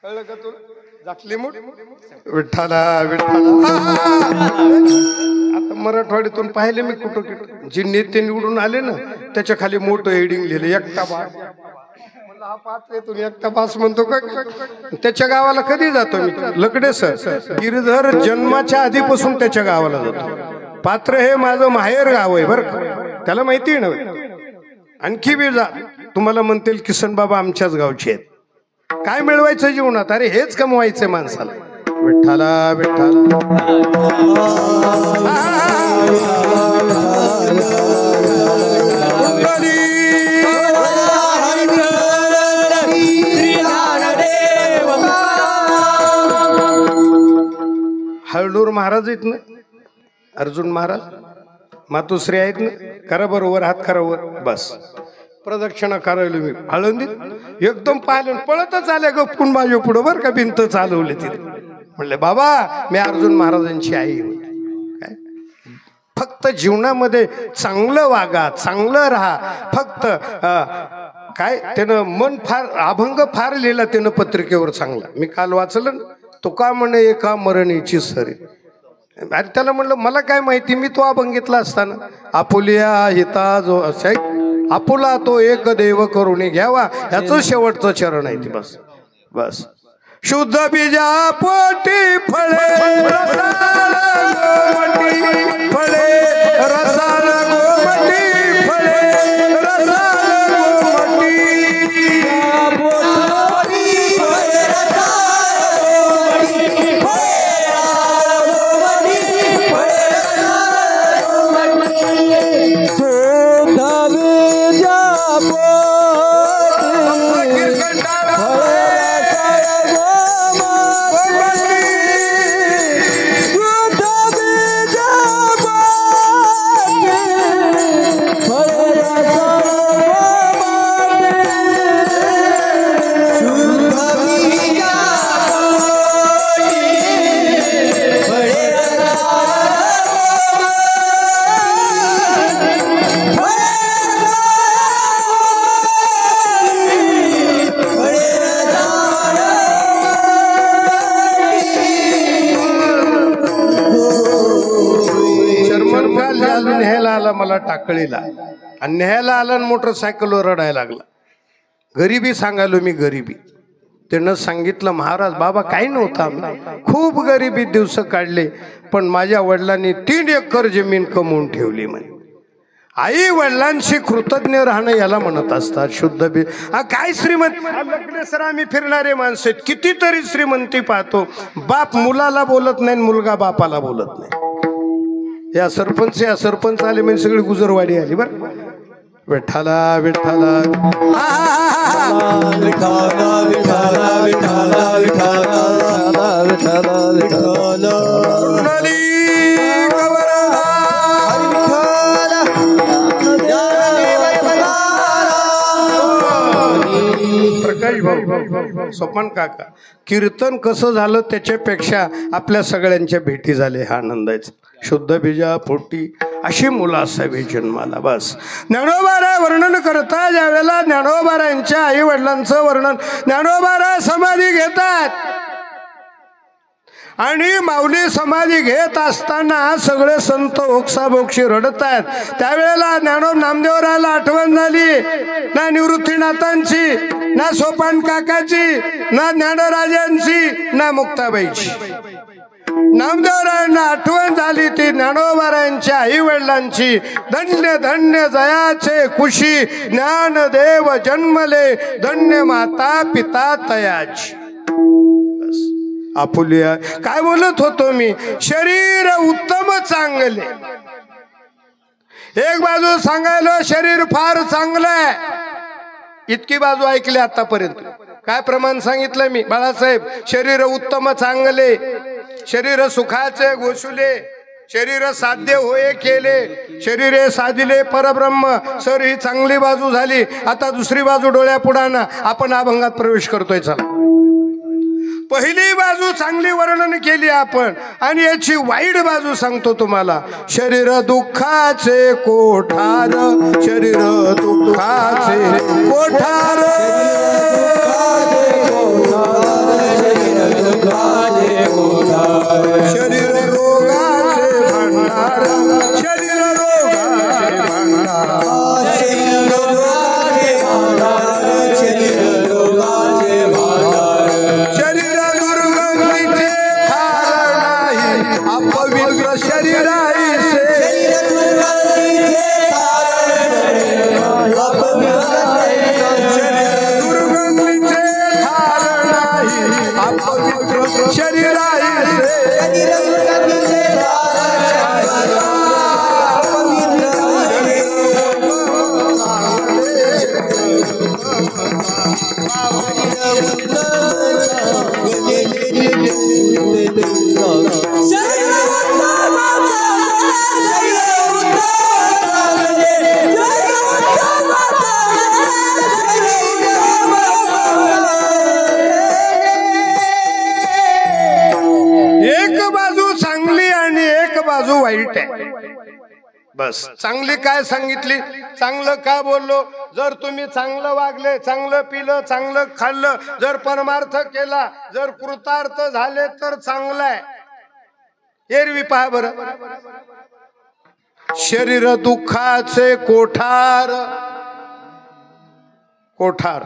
कळलं का तुला. झाकली मूठ विठ्ठला विठ्ठला. आता मराठवाड्यातून पाहिले मी कुठं कुठं जे नेते निवडून आले ना त्याच्या खाली मोठं हेडिंग लिहिलं एकटा बास. म्हणलं हा पाच येतो एकटा बास म्हणतो का. त्याच्या गावाला कधी जातो मी. लकडे सर गिरधर जन्माच्या आधीपासून त्याच्या गावाला जातो. पात्र हे माझं माहेर गाव आहे बरं. त्याला माहिती आहे ना. आणखी बी जा तुम्हाला म्हणतील किसन बाबा आमच्याच गावचे आहेत. काय मिळवायचं जीवनात. अरे हेच कमवायचंय माणसाला. विठ्ठला विठ्ठला. हळदूर महाराज आहेत ना. अर्जुन महाराज मातोश्री आहेत ना. करा बरोबर हात करा वर बस. प्रदक्षिणा करायला मी आळंदीत एकदम पाहिलं पळतच आल्या गप्पून माझ्या पुढं बरं का. भिंत चालवली तिथे. म्हणले बाबा मी अर्जुन महाराजांची आई. काय फक्त जीवनामध्ये चांगलं वागा चांगलं राहा. फक्त काय त्यानं मन फार अभंग फार लिहिला त्यानं पत्रिकेवर चांगला. मी काल वाचलं तो का म्हणे एका मरणीची सरी. आणि त्याला म्हणलं मला काय माहिती मी तो अभंगितला असताना. आपुलिया हिता जो आपुला तो एक देव करून घ्यावा ह्याचं शेवटचं चरण आहे ती बस बस. शुद्ध बीजा पोटी फळे फळे रसाल गोमटी फळे रसाल आला मला टाकळीला आणि न्यायला आला आणि मोटरसायकलवर रडायला लागला. गरिबी सांगायलो मी, गरिबी. त्यानं सांगितलं, महाराज बाबा काही नव्हतं आम्हाला, खूप गरिबी दिवस काढले, पण माझ्या वडिलांनी 3 एकर जमीन कमवून ठेवली म्हणे. आई वडिलांशी कृतज्ञ राहणं याला म्हणत असतात शुद्ध बी. काय श्रीमंत लग्न सर आम्ही फिरणारे माणसं आहेत. कितीतरी श्रीमंती पाहतो, बाप मुलाला बोलत नाही, मुलगा बापाला बोलत नाही. या सरपंच आले म्हणजे सगळी गुजरवाडी आली बरं. विठ्ठला विठ्ठला विठ्ठला विठ्ठला विठ्ठला विठ्ठला विठ्ठला विठ्ठला प्रकाश भाऊ, सोपान काका, कीर्तन कसं झालं त्याच्यापेक्षा आपल्या सगळ्यांच्या भेटी झाले हा आनंदाचा. शुद्ध बीजा पोटी अशी मुलं असावी जन्माला. बस ज्ञानोबारा वर्णन करता ज्यावेळेला ज्ञानोबारांच्या आई वडिलांचं वर्णन, ज्ञानोबारा समाधी घेतात आणि माऊली समाधी घेत असताना सगळे संत ओक्साबोक्षी रडतात. त्यावेळेला ज्ञानोब नामदेवराला आठवण झाली, ना निवृत्तीनाथांची, ना सोपान काकाची, ना ज्ञानराजांची, ना मुक्ताबाईची. नामदेवरायांना आठवण झाली ती ज्ञानोबारायांच्या आई वडिलांची. धन्य धन्य जयाचे कुशी ज्ञानदेव जन्मले, धन्य माता पिता तयाची. आपुलिया काय बोलत होतो मी, शरीर उत्तम चांगले. एक बाजू सांगायला शरीर फार चांगलं आहे, इतकी बाजू ऐकली आतापर्यंत. काय प्रमाण सांगितलं मी बाळासाहेब, शरीर उत्तम चांगले, शरीर सुखाचे घोषुले, शरीर साध्य होय केले, शरीरे साधिले परब्रह्म. सर ही चांगली बाजू झाली. आता दुसरी बाजू डोळ्यापुढाना आपण अभंगात प्रवेश करतोय. चला, पहिली बाजू चांगली वर्णन केली आपण आणि याची वाईट बाजू सांगतो तुम्हाला. शरीर दुःखाचे कोठार, शरीर दुःखाचे कोठार, शरीर रोगाचे भांडार, शरीर रोगाचे भांडार, शरीर रोगाचे भांडार, शरीर दुर्गंधीचे ठार नाही अपवित्र शरीराईसे, दुर्गंधीचे ठार नाही अपवित्र शरीराईसे, एक बाजू चांगली आणि एक बाजू वाईट आहे. बस चांगली काय सांगितली, चांगलं का बोललो. जर तुम्ही चांगलं वागले, चांगलं पिलं, चांगलं खाल्लं, जर परमार्थ केला, जर कृतार्थ झाले तर चांगलं आहे. एरवी पहा बरं, शरीर दुःखाचे कोठार, कोठार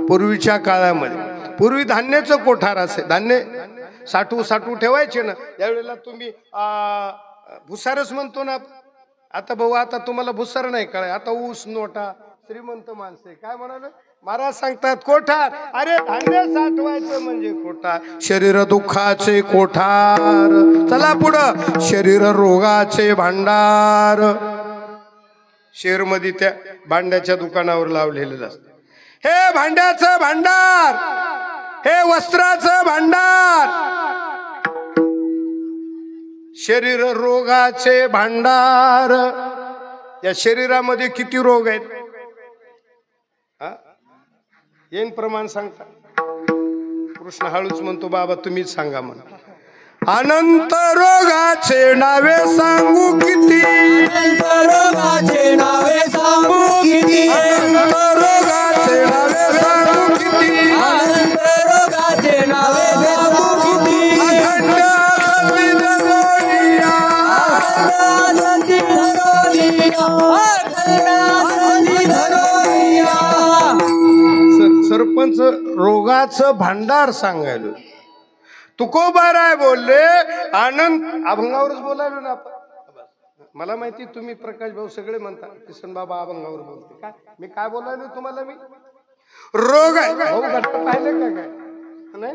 पूर्वीच्या काळामध्ये, पूर्वी धान्याचं कोठार असे, धान्य साठू ठेवायचे ना. त्यावेळेला तुम्ही भुसारच म्हणतो ना. आता भाऊ, आता तुम्हाला भुसार नाही कळाय, आता ऊस नोटा, श्रीमंत माणसे काय म्हणाले महाराज सांगतात कोठार. अरे धान्य साठवायचं म्हणजे कोठार. शरीर दुःखाचे कोठार. चला पुढं, शरीर रोगाचे भांडार. शेर मध्ये त्या भांड्याच्या दुकानावर लावलेलं असतं, हे भांड्याचं भांडार, हे वस्त्राचं भांडार, शरीर रोगाचे भांडार. या शरीरामध्ये किती रोग आहेत येन प्रमाण सांगता. कृष्ण हळूच म्हणतो, बाबा तुम्हीच सांगा म्हणा. अनंत रोगाचे नावे सांगू किती, अनंत रोगाचे नावे सांगू किती, अनंत रोगाचे नावे सांगू किती, अनंत रोगाचे नावे सांगू किती, अखंड सती जगोनिया, सरपंच रोगाचं भांडार सांगायलो. तुकोबाराय बोलले आनंद अभंगावरच बोलायलो ना आपण. मला माहिती तुम्ही प्रकाश भाऊ सगळे म्हणता किसन बाबा अभंगावर बोलते. काय मी काय बोलायलो तुम्हाला? मी रोग आहे भाऊ घट्ट पाहिले का? काय नाही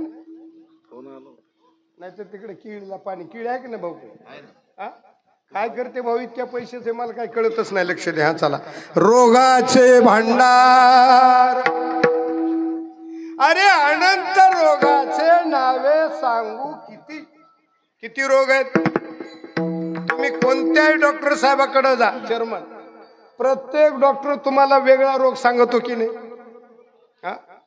नाही तर तिकडे किळीला पाणी किळ आहे की नाही भाऊ? काय करते भाऊ इतक्या पैशाचे मला काय कळतच नाही. लक्ष द्या. चला. रोगाचे भांडार अरे अनंत रोगाचे नावे सांगू किती किती रोग आहेत. तुम्ही कोणत्याही डॉक्टर साहेबाकडे जा चर्मन प्रत्येक डॉक्टर तुम्हाला वेगळा रोग सांगतो की नाही?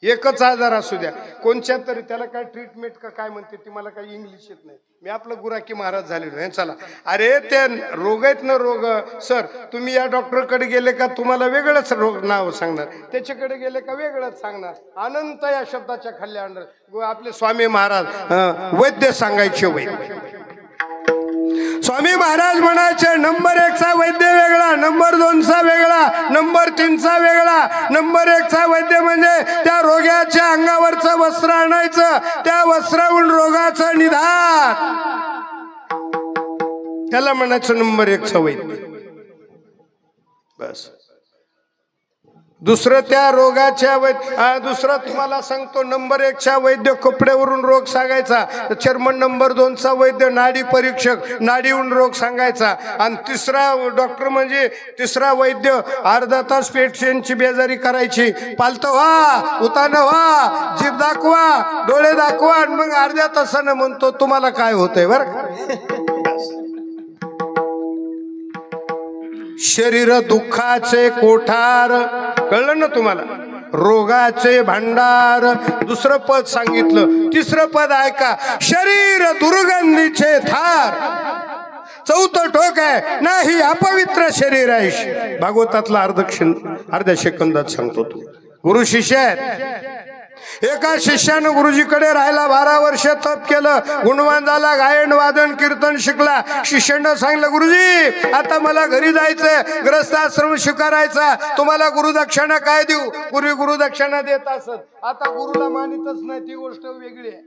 एकच आजार असू द्या कोणत्या तरी त्याला काय ट्रीटमेंट का काय म्हणते ती मला काही इंग्लिश येत नाही. मी आपलं गुराकी महाराज झालेलो आहे. चला. अरे ते रोग आहेत ना रोग. सर तुम्ही या डॉक्टरकडे गेले का तुम्हाला वेगळंच रोग नाव सांगणार, त्याच्याकडे गेले का वेगळंच सांगणार. अनंत या शब्दाच्या खाली आणणार. आपले स्वामी महाराज वैद्य सांगायचे वैद्य. स्वामी महाराज म्हणायचे नंबर 1 चा वैद्य वेगळा, नंबर 2 चा वेगळा, नंबर 3 चा वेगळा. नंबर 1 चा वैद्य म्हणजे त्या रोग्याच्या अंगावरचं वस्त्र आणायचं, त्या वस्त्रावरून रोगाचं निदान, त्याला म्हणायचं नंबर 1 चा वैद्य. बस. दुसरं त्या रोगाच्या वैद्य. दुसरं तुम्हाला सांगतो नंबर 1 चा वैद्य कपड्यावरून रोग सांगायचा. चर्मन नंबर 2 चा वैद्य नाडी परीक्षक, नाडीवरून रोग सांगायचा. आणि तिसरा डॉक्टर म्हणजे तिसरा वैद्य अर्धा तास पेशंटची बेजारी करायची. पालतं व्हा, उतानं व्हा, जीभ दाखवा, डोळे दाखवा आणि मग अर्ध्या तासानं म्हणतो तुम्हाला काय होतंय बरं. शरीर दुःखाचे कोठार. कळलं ना तुम्हाला? रोगाचे भांडार. दुसरं पद सांगितलं. तिसरं पद ऐका. शरीर दुर्गंधीचे थार. चौथं टोक आहे नाही अपवित्र शरीर आहे. भागवतातला अर्ध्या सेकंदात सांगतो. तू गुरु शिष्य आहेत. एका शिष्यानं गुरुजीकडे राहायला 12 वर्ष तप केलं. गुणवान झाला, गायन वादन कीर्तन शिकला. शिष्यानं सांगितलं गुरुजी आता मला घरी जायचंय, ग्रस्ताश्रम स्वीकारायचा, तुम्हाला गुरुदक्षिणा काय देऊ? पूर्वी गुरुदक्षिणा देत असत, आता गुरुला मानितच नाही. ती गोष्ट वेगळी आहे.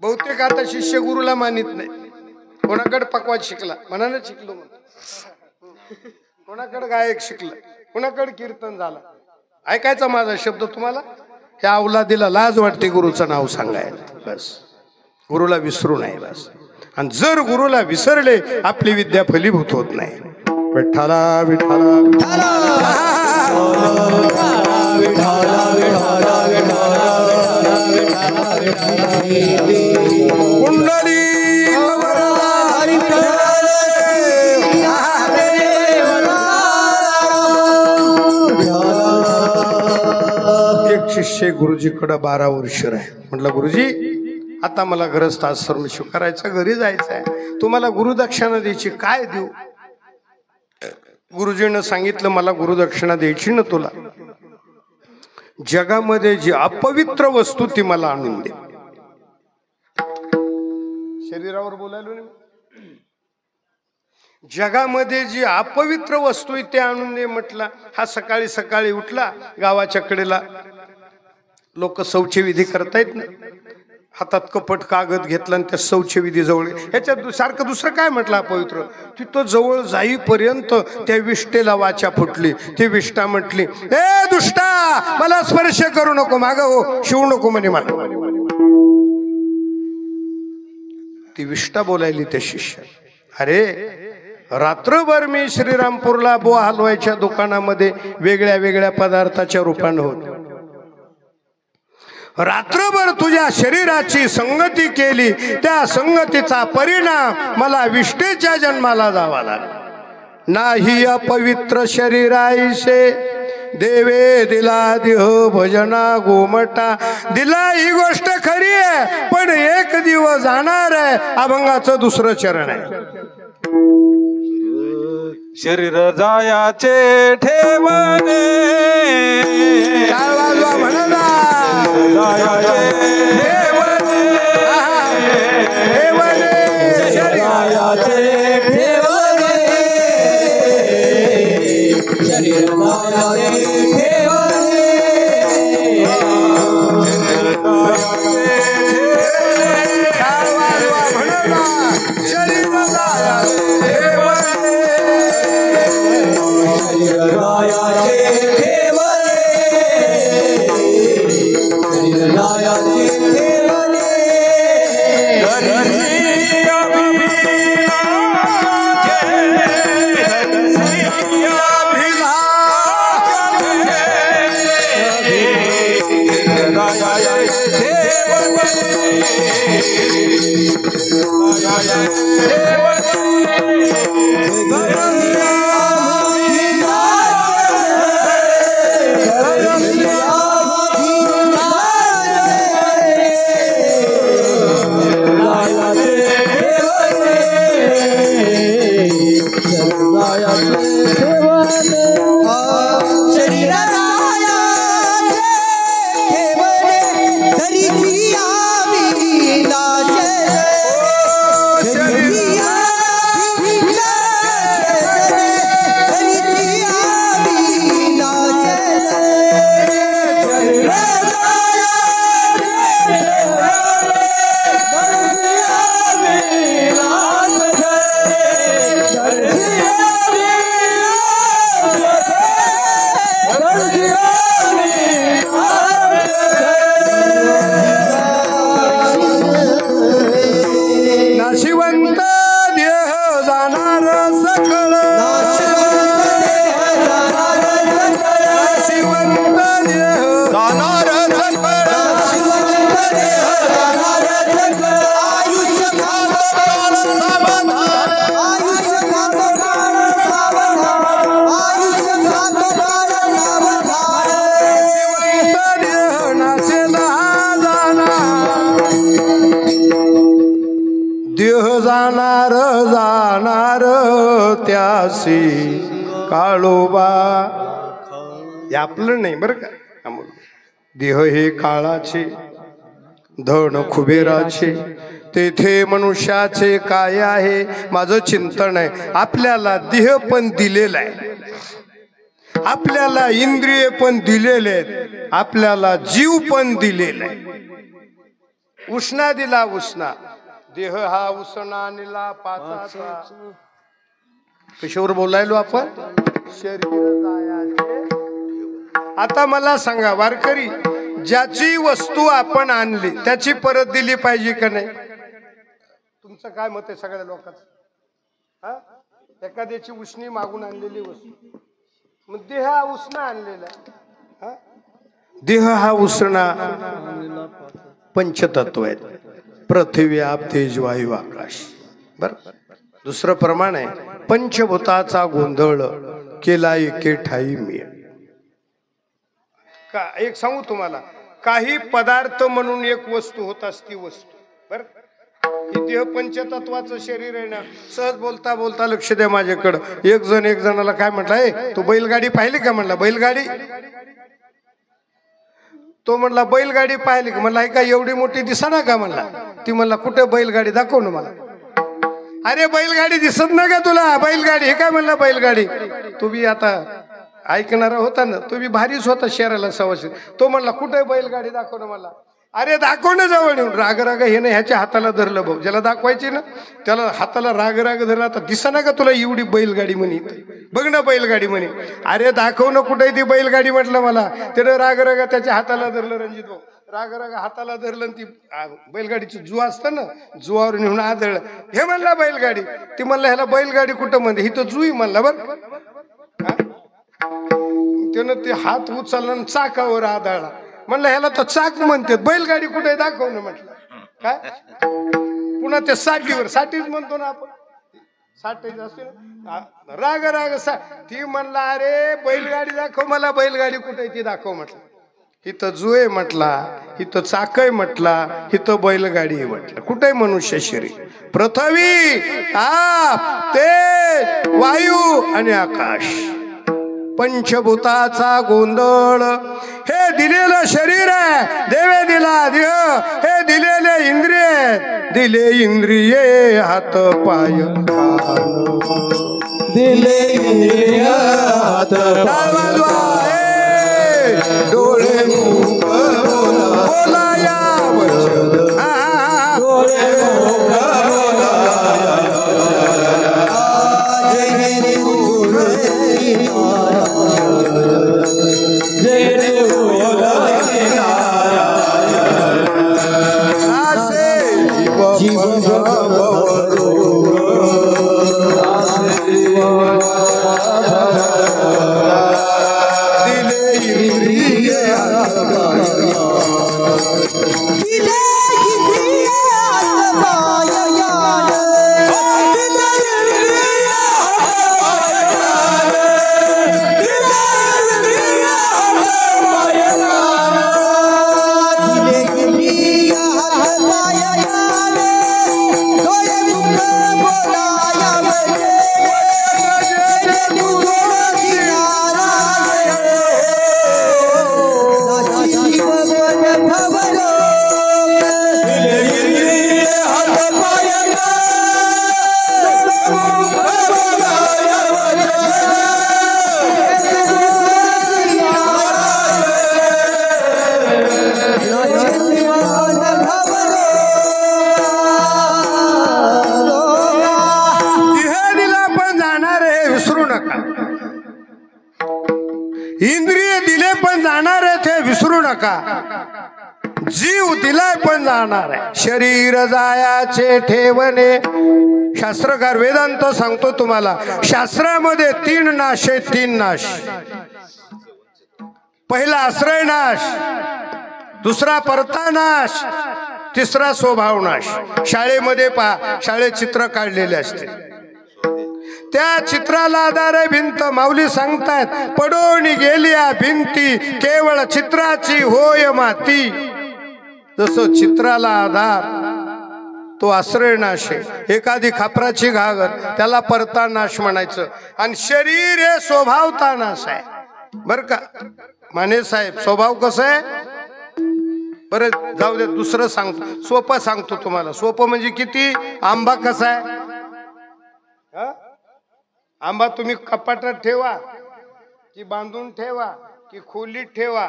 बहुतेक आता शिष्य गुरुला मानित नाही. कोणाकडे पकवाज शिकला मनानं शिकलो, कोणाकडे गायक शिकला, कोणाकडे कीर्तन झाला. ऐकायचा माझा शब्द तुम्हाला. ह्या अवलादीला लाज वाटते गुरुचं नाव सांगायला. बस. गुरुला विसरू नये बस. आणि जर गुरुला विसरले आपली विद्या फलीभूत होत नाही. विठ्ठला विठ्ठला कुंडली शिष्य गुरुजीकडे 12 वर्ष राहील. म्हटलं गुरुजी आता मला ग्रस्त आश्रम स्वीकारायचा, घरी जायचं आहे, तुम्हाला गुरुदक्षिणा द्यायची, काय देऊ? गुरुजीनं सांगितलं मला गुरुदक्षिणा द्यायची ना तुला, जगामध्ये जी अपवित्र वस्तू ती मला आणून दे. शरीरावर बोलायलो ना. जगामध्ये जी अपवित्र वस्तू आहे ते आणून दे म्हटला. हा सकाळी सकाळी उठला. गावाच्या कडेला लोक शौचविधी करतायत ना, हातात कपट कागद घेतला आणि त्या शौचविधी जवळ ह्याच्यात सारखं दुसरं काय म्हटलं अपवित्र. तिथं जवळ जाईपर्यंत त्या विष्टेला वाचा फुटली. ती विष्टा म्हटली ए दुष्टा मला स्पर्श करू नको, माग हो, शिवू नको म्हणे मला. ती विष्टा बोलायली त्या शिष्य, अरे रात्रभर मी श्रीरामपूरला बुवा हलवायच्या दुकानामध्ये वेगळ्या वेगळ्या पदार्थाच्या रूपानं होतो. रात्रभर तुझ्या शरीराची संगती केली, त्या संगतीचा परिणाम मला विष्टेच्या जन्माला जावा लागला. नाही अपवित्र शरीराईसे देवे दिला देह भजना गोमटा. दिला ही गोष्ट खरी आहे, पण एक दिवस जाणार आहे. अभंगाचं दुसरं चरण आहे. शरीर जायाचे ठेवणे म्हणा जाणार जाणार त्यासी काळोबा. हे आपलं नाही बरं का. देह हे काळाचे धन कुबेराचे तेथे मनुष्याचे काय आहे. माझं चिंतन आहे आपल्याला देह पण दिलेला आहे, आपल्याला इंद्रिय पण दिलेले आहेत, आपल्याला जीव पण दिलेला आहे. उष्णा दिला उष्णा, देह हा उसणा निला पाचाचा. कशावर बोलायलो आपण. शरीर जायाचे. आता मला सांगा वारकरी, ज्याची वस्तू आपण आणली त्याची परत दिली पाहिजे का नाही. तुमचं काय मत आहे सगळ्या लोकांचं. एखाद्याची उष्णी मागून आणलेली वस्तू, मग देह हा उष्णा आणलेला. देह हा उष्णा पंचतत्व आहेत, पृथ्वी आप तेज वायू आकाश. बर. दुसरं प्रमाण आहे पंचभूताचा गोंधळ केला एके ठाई मी. का एक सांगू तुम्हाला, काही पदार्थ म्हणून एक वस्तू होत असती वस्तू. बर. ही देह पंचतत्वाचं शरीर आहे ना. सहज बोलता बोलता लक्ष द्या माझ्याकडं. एक जणाला काय म्हटलंय, तू बैलगाडी पाहिली का म्हणला. बैलगाडी. तो म्हणला बैलगाडी पाहिली का म्हणला. का एवढी मोठी दिसना का म्हणला. ती म्हणला कुठे बैलगाडी दाखव ना मला. अरे बैलगाडी दिसत ना का तुला. बैलगाडी हे काय म्हणला बैलगाडी. तू बी आता ऐकणारा होता ना, तो बी भारीच होता शहराला सवाशी. तो म्हणला कुठे बैलगाडी दाखव ना मला. अरे दाखव ना जवळ येऊन. राग राग हे ना ह्याच्या हाताला धरलं भाऊ, ज्याला दाखवायची ना त्याला हाताला राग राग धरला. आता दिसना का तुला एवढी बैलगाडी म्हणे. बघ ना बैलगाडी म्हणे. अरे दाखव ना कुठे ती बैलगाडी म्हटलं मला. त्यानं राग राग त्याच्या हाताला धरलं. रणजित भाऊ राग राग हाताला धरलं. ती बैलगाडीची जुवा असतं ना, जुवावर नेऊन आदळलं. हे म्हणला बैलगाडी. ती म्हणलं ह्याला बैलगाडी कुठं म्हणते. ही तर जुई म्हणला. बरं त्यानं ते हात उचलला आणि चाकावर आदळला. म्हणलं ह्याला तर चाक म्हणते, बैलगाडी कुठे दाखव ना म्हटलं. काय पुन्हा ते साठीवर, साठीच म्हणतो ना आपण. साठीच असते ना. राग राग ती म्हणला अरे बैलगाडी दाखव मला. बैलगाडी कुठे ती दाखव म्हटलं. इथं जुए म्हटला, इथं चाकय म्हटला, इथं बैलगाडी आहे म्हटलं. कुठे मनुष्य शरीर. पृथ्वी ताप तेज वायू आणि आकाश पंचभूताचा गोंधळ. हे दिलेलं शरीर आहे, देवे दिला देह. हे दिलेले इंद्रिय, दिले इंद्रिये हात पाय दिले इंद्रिय हात पाय डोळे मुख बोलाया वचन. डोळे मुख दिले इंद्रिय नका, जीव दिलाय पण जाणार आहे. शरीर जायाचे ठेवणे. शास्त्रकार वेदांत सांगतो तुम्हाला, शास्त्रामध्ये 3 नाश आहे, 3 नाश. पहिला आश्रय नाश, दुसरा परता नाश, तिसरा स्वभाव नाश. शाळेमध्ये पहा, शाळेत चित्र काढलेले असते, त्या चित्राला आधार आहे भिंत. माऊली सांगतायत, पडून गेली भिंती, केवळ चित्राची होय माती. जसं चित्राला आधार तो आश्रय नाश आहे. एखादी खापराची घागर, त्याला परता नाश म्हणायचं. आणि शरीर हे स्वभावता नाश आहे. बर का माने साहेब, स्वभाव कसं आहे? बरं जाऊ दे, दुसरं सांगतो, सोपं सांगतो तुम्हाला. सोपं म्हणजे किती? आंबा कसा आहे? आंबा तुम्ही कपाटात ठेवा की बांधून ठेवा की खोलीत ठेवा,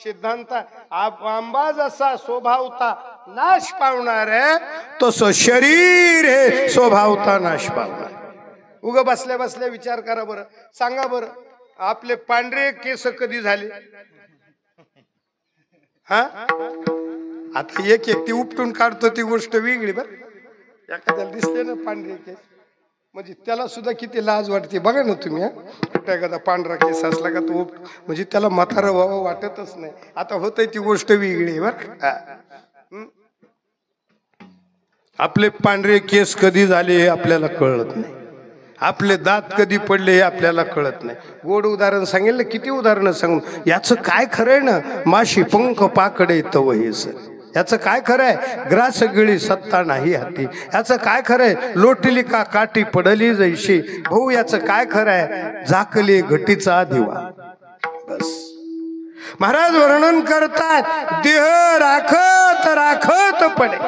सिद्धांत आंबा जसा स्वभावता नाश पावणार आहे, तसं शरीर हे स्वभावता नाश पावणार. उग बसल्या बसल्या विचार करा बरं. सांगा बरं, आपले पांढरे केस कधी झाले? हा, आता एक ती उपटून काढतो ती गोष्ट वेगळी. बरं एखाद्याला दिसले ना पांढरे केस, म्हणजे त्याला सुद्धा किती लाज वाटते बघा ना तुम्ही. कुठं एखादा पांढरा केस असला का तो म्हणजे त्याला म्हातारं व्हावं वाटतच नाही. आता होतंय ती गोष्ट वेगळी. बरं आपले पांढरे केस कधी झाले हे आपल्याला कळत नाही, आपले दात कधी पडले हे आपल्याला कळत नाही. गोड उदाहरण सांगेल ना, किती उदाहरणं सांगून याचं काय खरंय ना. माशी पंख पाकडे तव हेस, याचं काय खरंय? ग्रास गिळी सत्ता नाही हाती, याचं काय खरंय? लोटली का काठी पडली जैशी, भाऊ याचं काय खरंय? झाकली घटीचा दिवा. बस महाराज वर्णन करतात, देह राखत राखत पडे,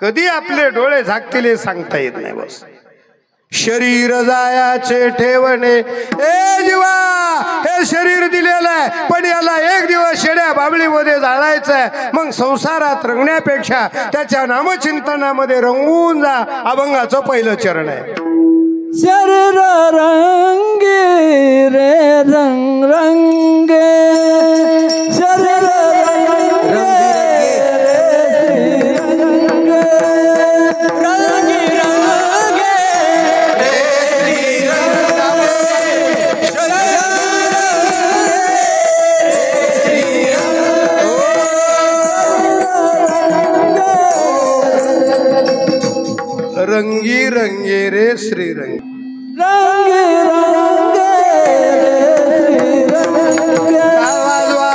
कधी आपले डोळे झाकतील हे सांगता येत नाही. बस शरीर जायाचे ठेवणे. ए जीवा, हे शरीर दिलेलं आहे, पण याला एक दिवस शेड्या बाबळीमध्ये जाळायचंय. मग संसारात रंगण्यापेक्षा त्याच्या नामचिंतनामध्ये रंगून जा. अभंगाचं पहिलं चरण आहे. शरीर रंगे रे रंग रंगे, शरीर रंगी रंगे रे श्री रंग, रंगे रंगे रे श्री रंगे, आवाज वा.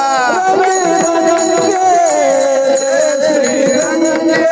श्री रंगे,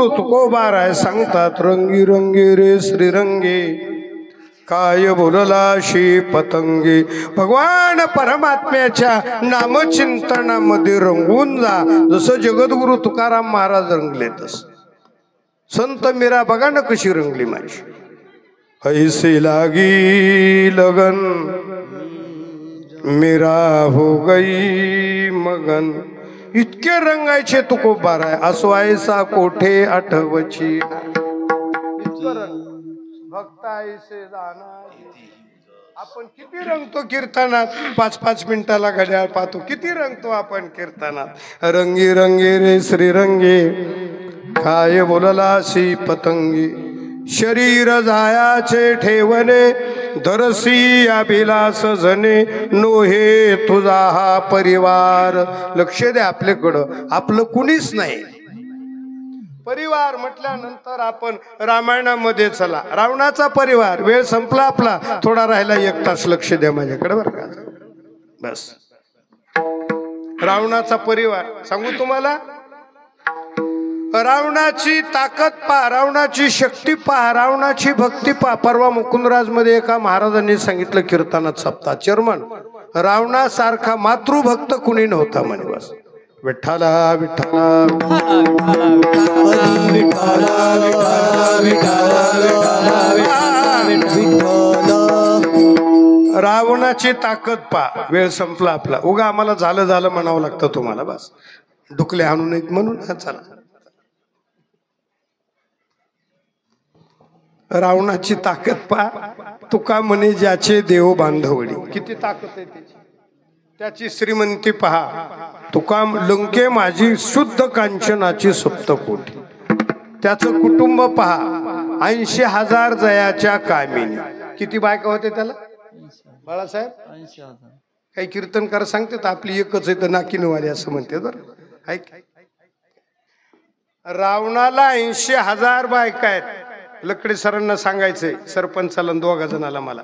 जगद्गुरु तुकोबा राय सांगतात, रंगी रंगे रे श्रीरंगे काय बोललाशी पतंगे. भगवान परमात्म्याच्या नामचिंतनामध्ये रंगून जा. जसं जगद्गुरु तुकाराम महाराज रंगले तस संत मीरा बघा ना कशी रंगली माझी. ऐसे लागी लगन मीरा हो गई मगन. इतके रंगायचे तुकोबा राय. असो ऐसा कोठे आठवची. इतकं रंग भक्त ऐसे जाना. आपण किती रंगतो कीर्तनात. 5-5 मिनिटाला घड्याळ पाहतो. किती रंगतो आपण कीर्तनात. रंगी रंगे रे श्रीरंगे काय बोललासी पतंगी. शरीर जायाचे ठेवणे धरसी अभिलाष जने. नोहे तुझा हा परिवार. लक्ष द्या आपल्याकडं. आपलं कुणीच नाही. परिवार म्हटल्यानंतर आपण रामायणामध्ये चला. रावणाचा परिवार. वेळ संपला आपला. थोडा राहिला 1 तास. लक्ष द्या माझ्याकडे बरं का. बस रावणाचा परिवार सांगू तुम्हाला. रावणाची ताकद पहा, रावणाची शक्ती पहा, रावणाची भक्ती पहा. परवा मुकुंदराज मध्ये एका महाराजांनी सांगितलं कीर्तनात सप्ताह, चर्मन रावणासारखा मातृभक्त कुणी नव्हता म्हणे. बस विठ्ठला विठ्ठला रावणाची ताकद पहा. वेळ संपला आपला. उगा आम्हाला झालं झालं म्हणावं लागतं तुम्हाला. बस डुकले आणू नयेत म्हणून. चला रावणाची ताकद पहा. तुका म्हणे ज्याचे देव बांधवडी. किती ताकद आहे त्याची. त्याची श्रीमंती पहा. तुका लंके माझी शुद्ध कांचनाची सप्तकोटी. त्याचं कुटुंब पहा. 80,000 जयाच्या कामिनी. किती बायका होते त्याला बाळासाहेब. 80,000. काही कीर्तनकार सांगतात आपली एकच आहे तर नाकीनवाली असं म्हणते. बरं ऐक. रावणाला 80,000 बायका आहेत. लकडे सरांना सांगायचंय, सरपंचाला 2 जणाला मला.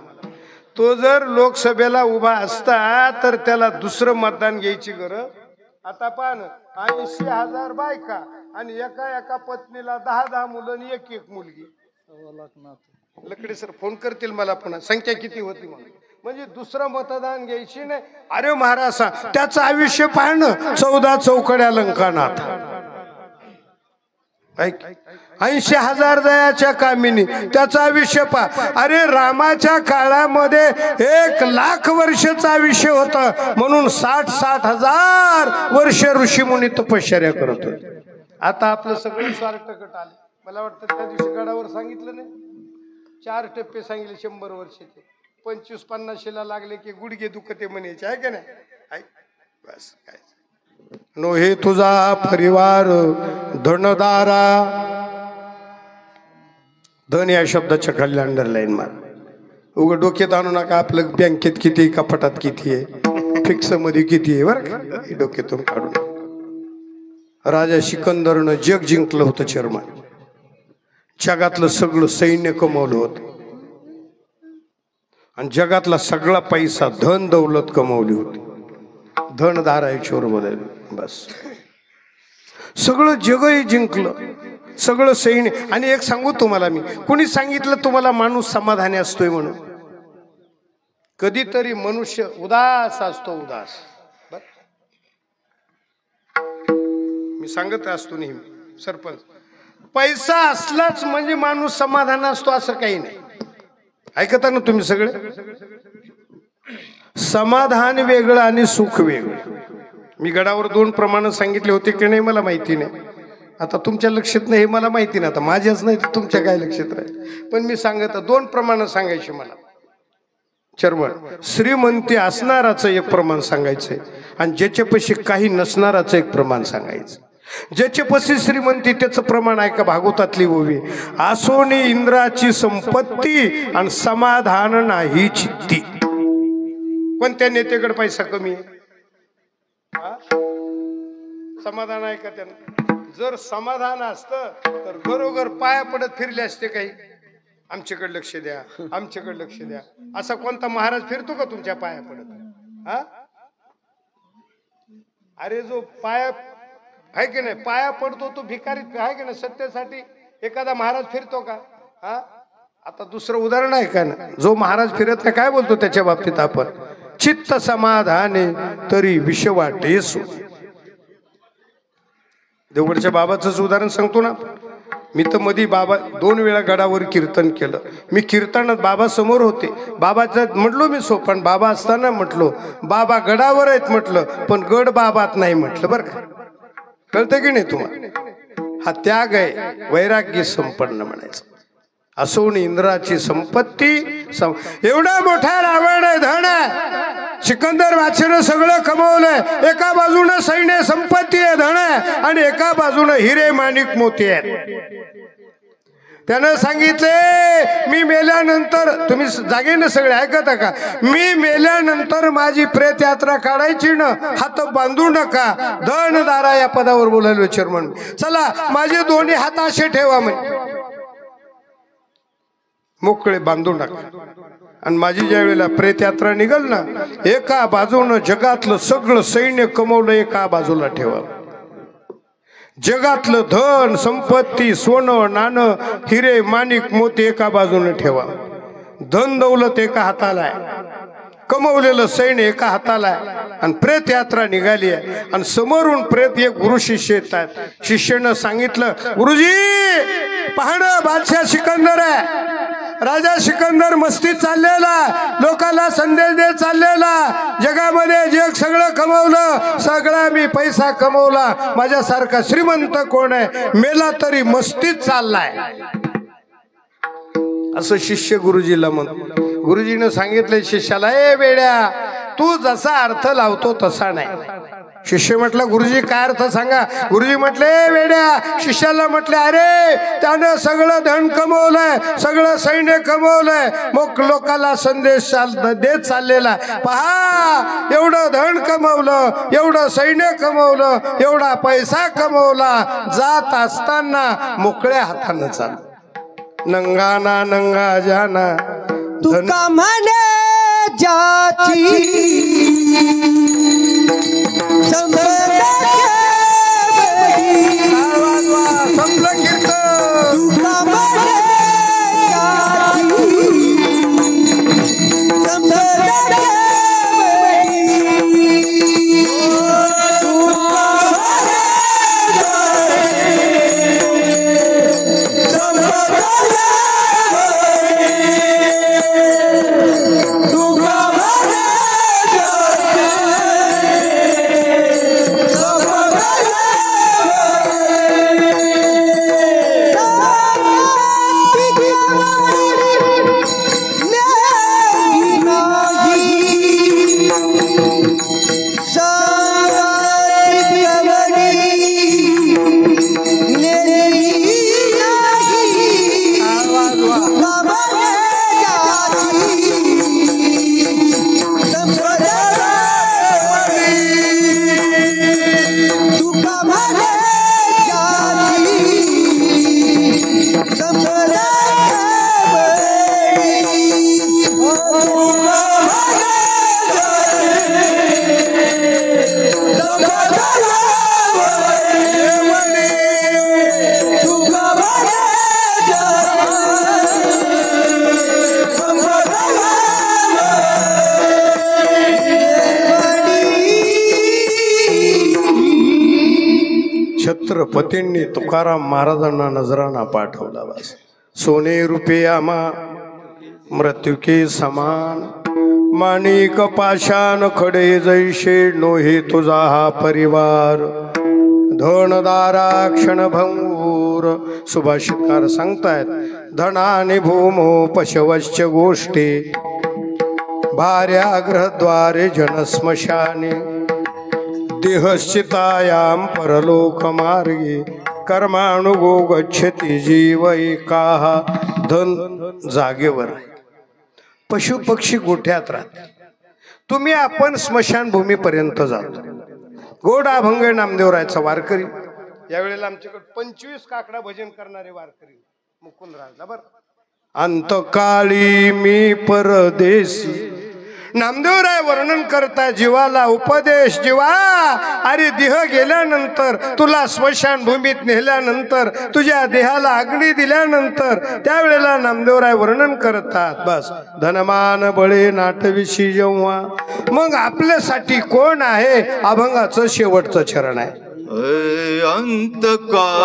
तो जर लोकसभेला उभा असता तर त्याला दुसरं मतदान घ्यायची गरज. आता पहा ना 80,000 बायका आणि एका पत्नीला 10 मुलं आणि 1 मुलगी. 1.25 लाख नातं. लकडे सर फोन करतील मला पुन्हा संख्या किती होती म्हणून. म्हणजे दुसरं मतदान घ्यायची नाही. अरे महाराज त्याचं आयुष्य पाहणं. 14 चौकड्या लंकानाथ. 80,000 जयाच्या कामिनी. त्याचा आयुष्य पहा. अरे रामाच्या काळामध्ये 1 लाख वर्षाचा आयुष्य होता म्हणून 60,000 वर्ष ऋषीमुनी तपश्चर्या करत होते. आता आपलं सगळं स्वार्थकट आलं. मला वाटतं त्या दिवशी गडावर सांगितलं नाही. 4 टप्पे सांगितले 100 वर्षाचे. 25-50 लागले की गुडघे दुखते म्हणायचे आहे का नाही. बस काय नो हे तुझा परिवार धनदारा. धन या शब्दाच्या खाली अंडरलाईन मार. उघड डोक्यात आणू नका. आपलं बँकेत किती कपाटात किती आहे, फिक्स मध्ये किती आहे बरं का. डोक्यातून काढून. राजा सिकंदरनं जग जिंकलं होतं चर्मन. जगातलं सगळं सैन्य कमवलं होतं आणि जगातला सगळा पैसा धन दौलत कमवली होती. धनदारायचोर बोलायला. बस सगळं जगही जिंकलं, सगळं सैन्य. आणि एक सांगू तुम्हाला मी, कोणी सांगितलं तुम्हाला माणूस समाधानी असतोय म्हणून. कधीतरी मनुष्य उदास असतो. उदास मी सांगत असतो नेहमी. सरपंच पैसा असलाच म्हणजे माणूस समाधान असतो असं काही नाही. ऐकता ना तुम्ही सगळे. समाधान वेगळं आणि सुख वेगळं. मी गडावर 2 प्रमाण सांगितले होते की नाही मला माहिती नाही. आता तुमच्या लक्षात नाही हे मला माहिती नाही. आता माझ्याच नाही तर तुमच्या काय लक्षात राहील. पण मी सांगत 2 प्रमाण सांगायचे मला. चर्मन श्रीमंती असणाराचं एक प्रमाण सांगायचंय आणि ज्याच्यापाशी काही नसणाराचं एक प्रमाण सांगायचं. ज्याच्यापाशी श्रीमंती त्याचं प्रमाण आहे का भागवतातली ओवी. आसोनी इंद्राची संपत्ती आणि समाधान नाही चित्ती. कोणत्या नेत्याकडे पैसा कमी आहे, समाधान आहे का त्यांना. जर समाधान असतं तर घरोघर पाया पडत फिरले असते. काही आमच्याकडे लक्ष द्या, आमच्याकडे लक्ष द्या. असा कोणता महाराज फिरतो का तुमच्या पाया पडत. हा अरे जो पाया आहे की नाही? पाया पडतो तो भिकारी आहे की नाही? सत्तेसाठी एखादा महाराज फिरतो का? हा, आता दुसरं उदाहरण आहे का ना, जो महाराज फिरत नाही, काय बोलतो त्याच्या बाबतीत आपण? चित्त समाधाने तरी विष वाटे सो. देवगडच्या बाबाचंच उदाहरण सांगतो ना. मी तर मधी बाबा 2 वेळा गडावर कीर्तन केलं. मी कीर्तनात बाबा समोर होते. बाबाचं म्हटलो मी सोपन बाबा असताना म्हटलो बाबा गडावर आहेत म्हटलं, पण गड बाबात नाही म्हटलं. बरं का? कळतं की नाही तुम्हाला? हा त्याग आहे, वैराग्य संपन्न म्हणायचं. असोन इंद्राची संपत्ती एवढा मोठा रावण आहे, धन आहे. सिकंदर बादशाहनं सगळं कमवलंय. एका बाजूनं सैन्य संपत्ती आहे, धन आहे, आणि एका बाजूनं हिरे माणिक मोती आहेत. त्यानं सांगितले मी मेल्यानंतर, तुम्ही जागेनं सगळे ऐकता का? मी मेल्यानंतर माझी प्रेत यात्रा काढायची ना, हात बांधू नका. धनदारा या पदावर बोलायलो चेअरमन. चला माझे दोन्ही हात असे ठेवा म्हणे, मोकळे बांधू नका. आणि माझी ज्या वेळेला प्रेत यात्रा निघल ना, एका बाजूनं जगातलं सगळं सैन्य कमवलं एका बाजूला ठेवा. जगातलं धन संपत्ती सोनं नाणं हिरे माणिक मोती एका बाजूने ठेवा. धन दौलत एका हाताला आहे, कमवलेलं सैन्य एका हाताला आहे, आणि प्रेत यात्रा निघाली आहे. आणि समोरून प्रेत एक गुरु शिष्य येत आहेत. शिष्यानं सांगितलं गुरुजी पहाणं बादशाह सिकंदर आहे, राजा सिकंदर मस्तीत चाललेला, लोकांना संदेश देत चाललेला, जगामध्ये जग सगळं कमवलं, सगळा मी पैसा कमवला, माझ्यासारखा श्रीमंत कोण आहे, मेला तरी मस्तीत चाललाय. असं शिष्य गुरुजीला म्हणतो. गुरुजीनं सांगितलं शिष्याला, ए वेड्या तू जसा अर्थ लावतो तसा नाही. शिष्य म्हटलं गुरुजी काय अर्थ सांगा. गुरुजी म्हटले वेड्या. शिष्याला म्हटले अरे त्यानं सगळं धन कमवलंय, सगळं सैन्य कमवलंय, मग लोकांना संदेश देत चाललेला. पहा एवढं धन कमवलं, एवढं सैन्य कमवलं, एवढा पैसा कमवला, जात असताना मोकळ्या हातानं चाल. नंगा ना नंगा जाना तुका म्हणे जाची छत्रपतींनी तुकाराम महाराजांना नजराना पाठवला. बस सोने रुपये आमा मृत्यू के समान, माणिक पाषाण खडे जैसे नोहे तुझा हा परिवार, धनदारा क्षणभंगूर. सुभाषितकार सांगतायत धनाने भूमो पशवश्च गोष्टी, भार्याग्रहद्वारे जनस्मशाने, देहश्चितायाम परलोक मार्गे, कर्मानुगो गच्छति जीव एकाः. धन जागेवर, पशु पक्षी गोठ्यात राहतात, तुम्ही आपण स्मशानभूमीपर्यंत जातो. गोड अभंग नामदेवरायचा वारकरी. यावेळेला आमच्याकडे 25 काकडा भजन करणारे वारकरी मुकुंद राजला. बरं अंतकाळी मी परदेशी नामदेवराय वर्णन करता जीवाला उपदेश जीवा, अरे देह गेल्यानंतर तुला स्मशान भूमीत नेल्यानंतर तुझ्या देहाला अग्नी दिल्यानंतर त्यावेळेला नामदेवराय वर्णन करतात, बस धनमान बळे नाटविशी जेव्हा, मग आपल्यासाठी कोण आहे? अभंगाचं शेवटचं चरण आहे. अंतकाळीचा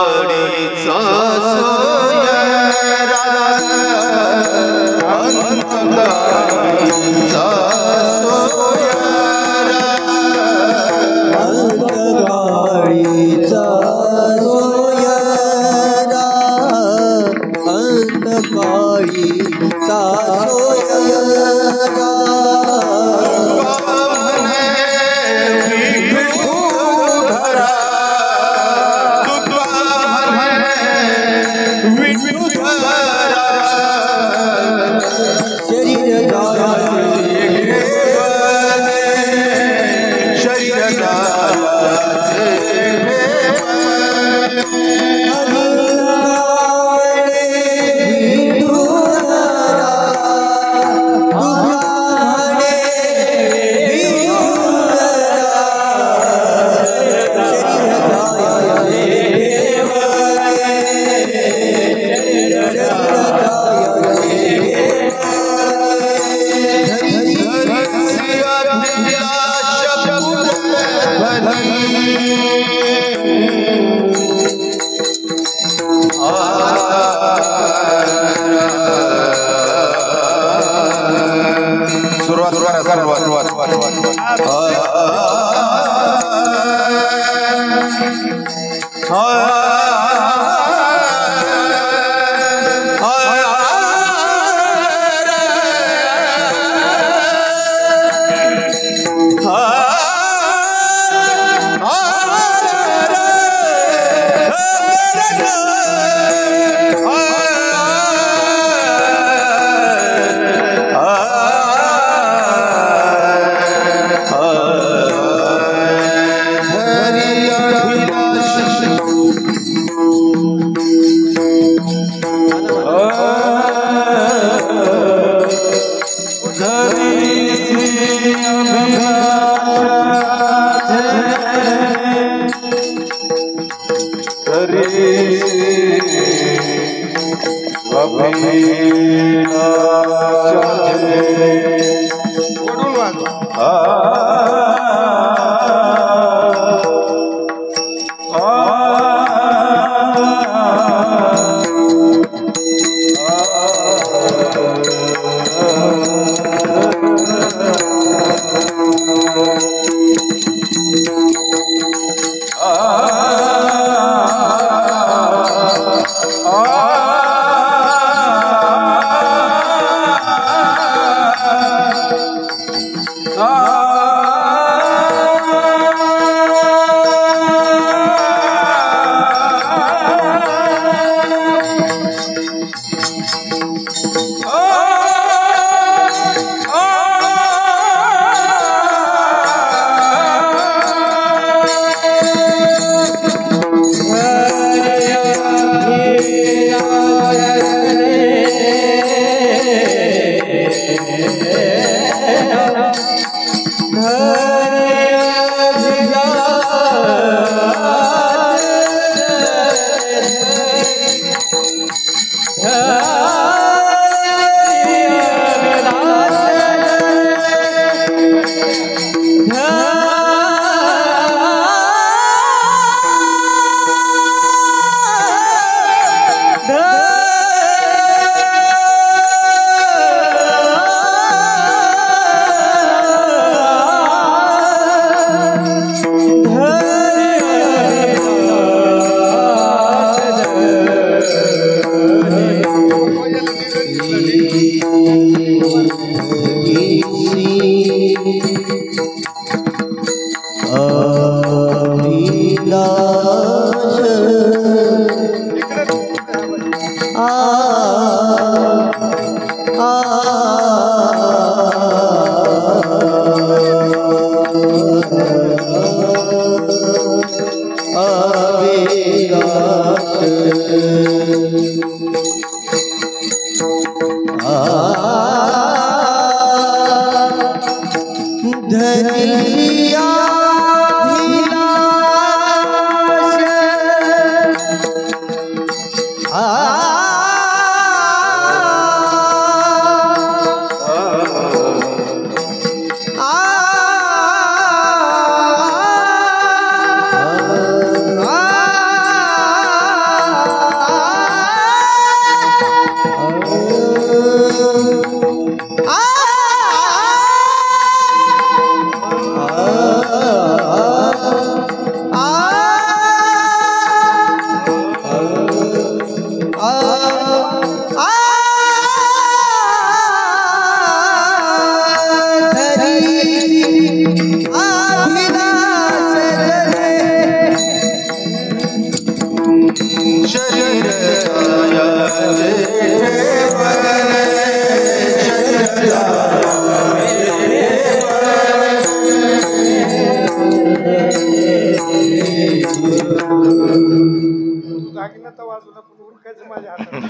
द्यायचं माझ्या हातात.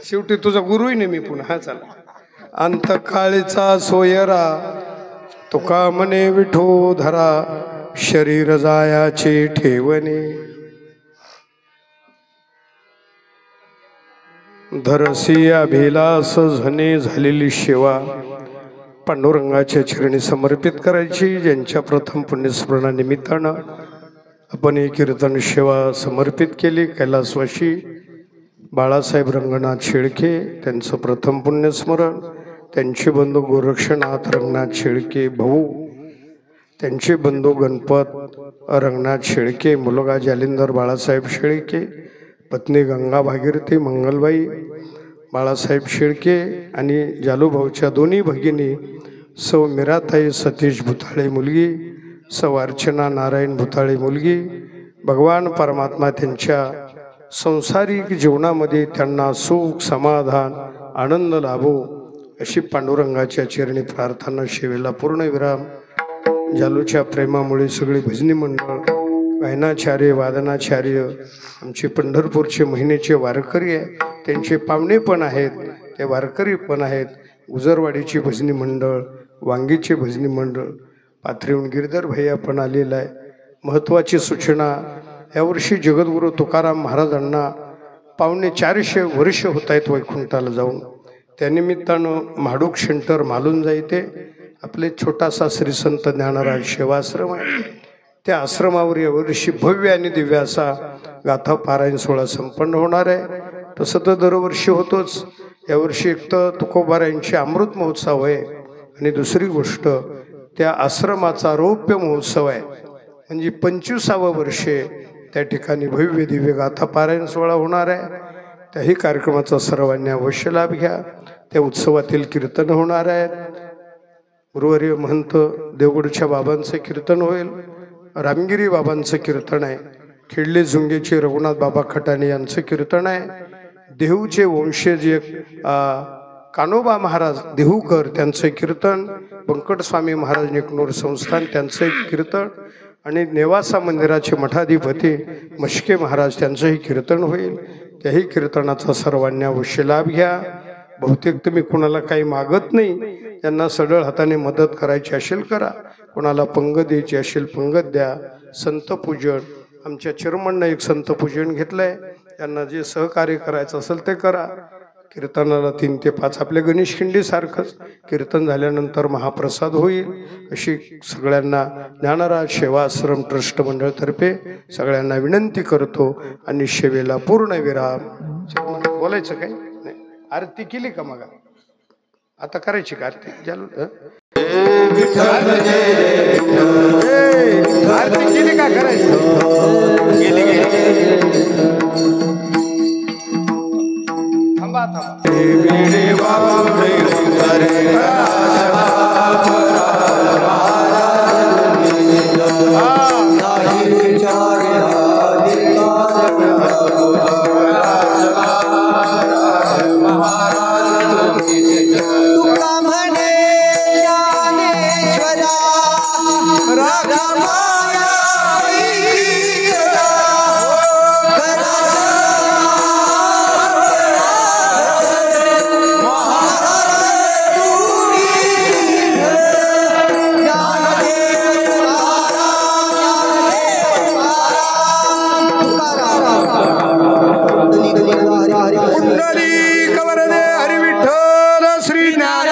शेवटी तुझा गुरुही नाही मी पुन्हा. हा चला. अंतकाळीचा सोयरा तुका म्हणे विठो धरा शरीर जायाचे ठेवणे. धरसी अभिलास झने झालेली सेवा पांडुरंगाच्या चरणी समर्पित करायची. ज्यांच्या प्रथम पुण्यस्मरणानिमित्तानं आपण ही कीर्तन सेवा समर्पित केली. कैलासवासी बाळासाहेब रंगनाथ शेळके त्यांचं प्रथम पुण्यस्मरण. त्यांचे बंधू गोरक्षनाथ रंगनाथ शेळके भाऊ, त्यांचे बंधू गणपत रंगनाथ शेळके, मुलगा जालिंदर बाळासाहेब शेळके, पत्नी गंगा भागीरथी मंगलबाई बाळासाहेब शेळके आणि जालूभाऊच्या दोन्ही भगिनी सौ मीराताई सतीश भुताळे मुलगी, सौ अर्चना नारायण भुताळे मुलगी. भगवान परमात्मा त्यांच्या संसारिक जीवनामध्ये त्यांना सुख समाधान आनंद लाभो अशी पांडुरंगाच्या चरणी प्रार्थना. सेवेला पूर्ण विराम. जालूच्या प्रेमामुळे सगळी भजनी मंडळ, गायनाचार्य वादनाचार्य, आमचे पंढरपूरचे महिन्याचे वारकरी आहे, त्यांचे पाहुणे पण आहेत, ते वारकरी पण आहेत. उजरवाडीची भजनी मंडळ, वांगीचे भजनी मंडळ, पाथरीहून गिरधर भैया पण आलेला आहे. महत्त्वाची सूचना, यावर्षी जगद्गुरू तुकाराम महाराजांना 450 वर्ष होत आहेत वैकुंठाला जाऊन. त्यानिमित्तानं म्हाडूक सेंटर मालूंजा इथे आपले छोटासा श्री संत ज्ञानराज सेवाश्रम आहे. त्या आश्रमावर यावर्षी भव्य आणि दिव्य असा गाथा पारायण सोहळा संपन्न होणार आहे. तसं तर दरवर्षी होतोच. यावर्षी एक तर तुकोबारायांची अमृत महोत्सव आहे आणि दुसरी गोष्ट त्या आश्रमाचा रौप्य महोत्सव आहे. म्हणजे 25वे वर्षे त्या ठिकाणी भव्य दिव्य गाथा पारायण सोहळा होणार आहे. त्याही कार्यक्रमाचा सर्वांनी अवश्य लाभ घ्या. त्या उत्सवातील कीर्तन होणार आहेत. गुरुवर्य महंत देवगडच्या बाबांचं कीर्तन होईल. रामगिरी बाबांचं कीर्तन आहे. खेडले झुंगेचे रघुनाथ बाबा खटाणे यांचं कीर्तन आहे. देहूचे वंशज एक कानोबा महाराज देहूकर त्यांचं कीर्तन, व्यंकटस्वामी महाराज निकनूर संस्थान त्यांचं एक कीर्तन आणि नेवासा मंदिराचे मठाधिपती मश्के महाराज त्यांचंही कीर्तन होईल. त्याही कीर्तनाचा सर्वांनी अवश्य लाभ घ्या. बहुतेक तुम्ही कोणाला काही मागत नाही. त्यांना सडळ हाताने मदत करायची असेल करा, कोणाला पंगत द्यायची असेल पंगत द्या. संत पूजन, आमच्या चेअरमननं एक संत पूजन घेतलंय, त्यांना जे सहकार्य करायचं असेल ते करा. कीर्तनाला 3 ते 5 आपल्या गणेश खिंडीसारखंच कीर्तन झाल्यानंतर महाप्रसाद होईल. अशी सगळ्यांना ज्ञानराज सेवाश्रम ट्रस्ट मंडळतर्फे सगळ्यांना विनंती करतो. आणि सेवेला पूर्ण विराम. बोलायचं काय नाही. आरती केली का मग? आता करायची का आरती? चालू आरती केली का? करायची. थांबा तुका म्हणे ज्ञानेश्वरा राधा माया पुंडलिक वरदे हरी विठ्ठल श्री ज्ञान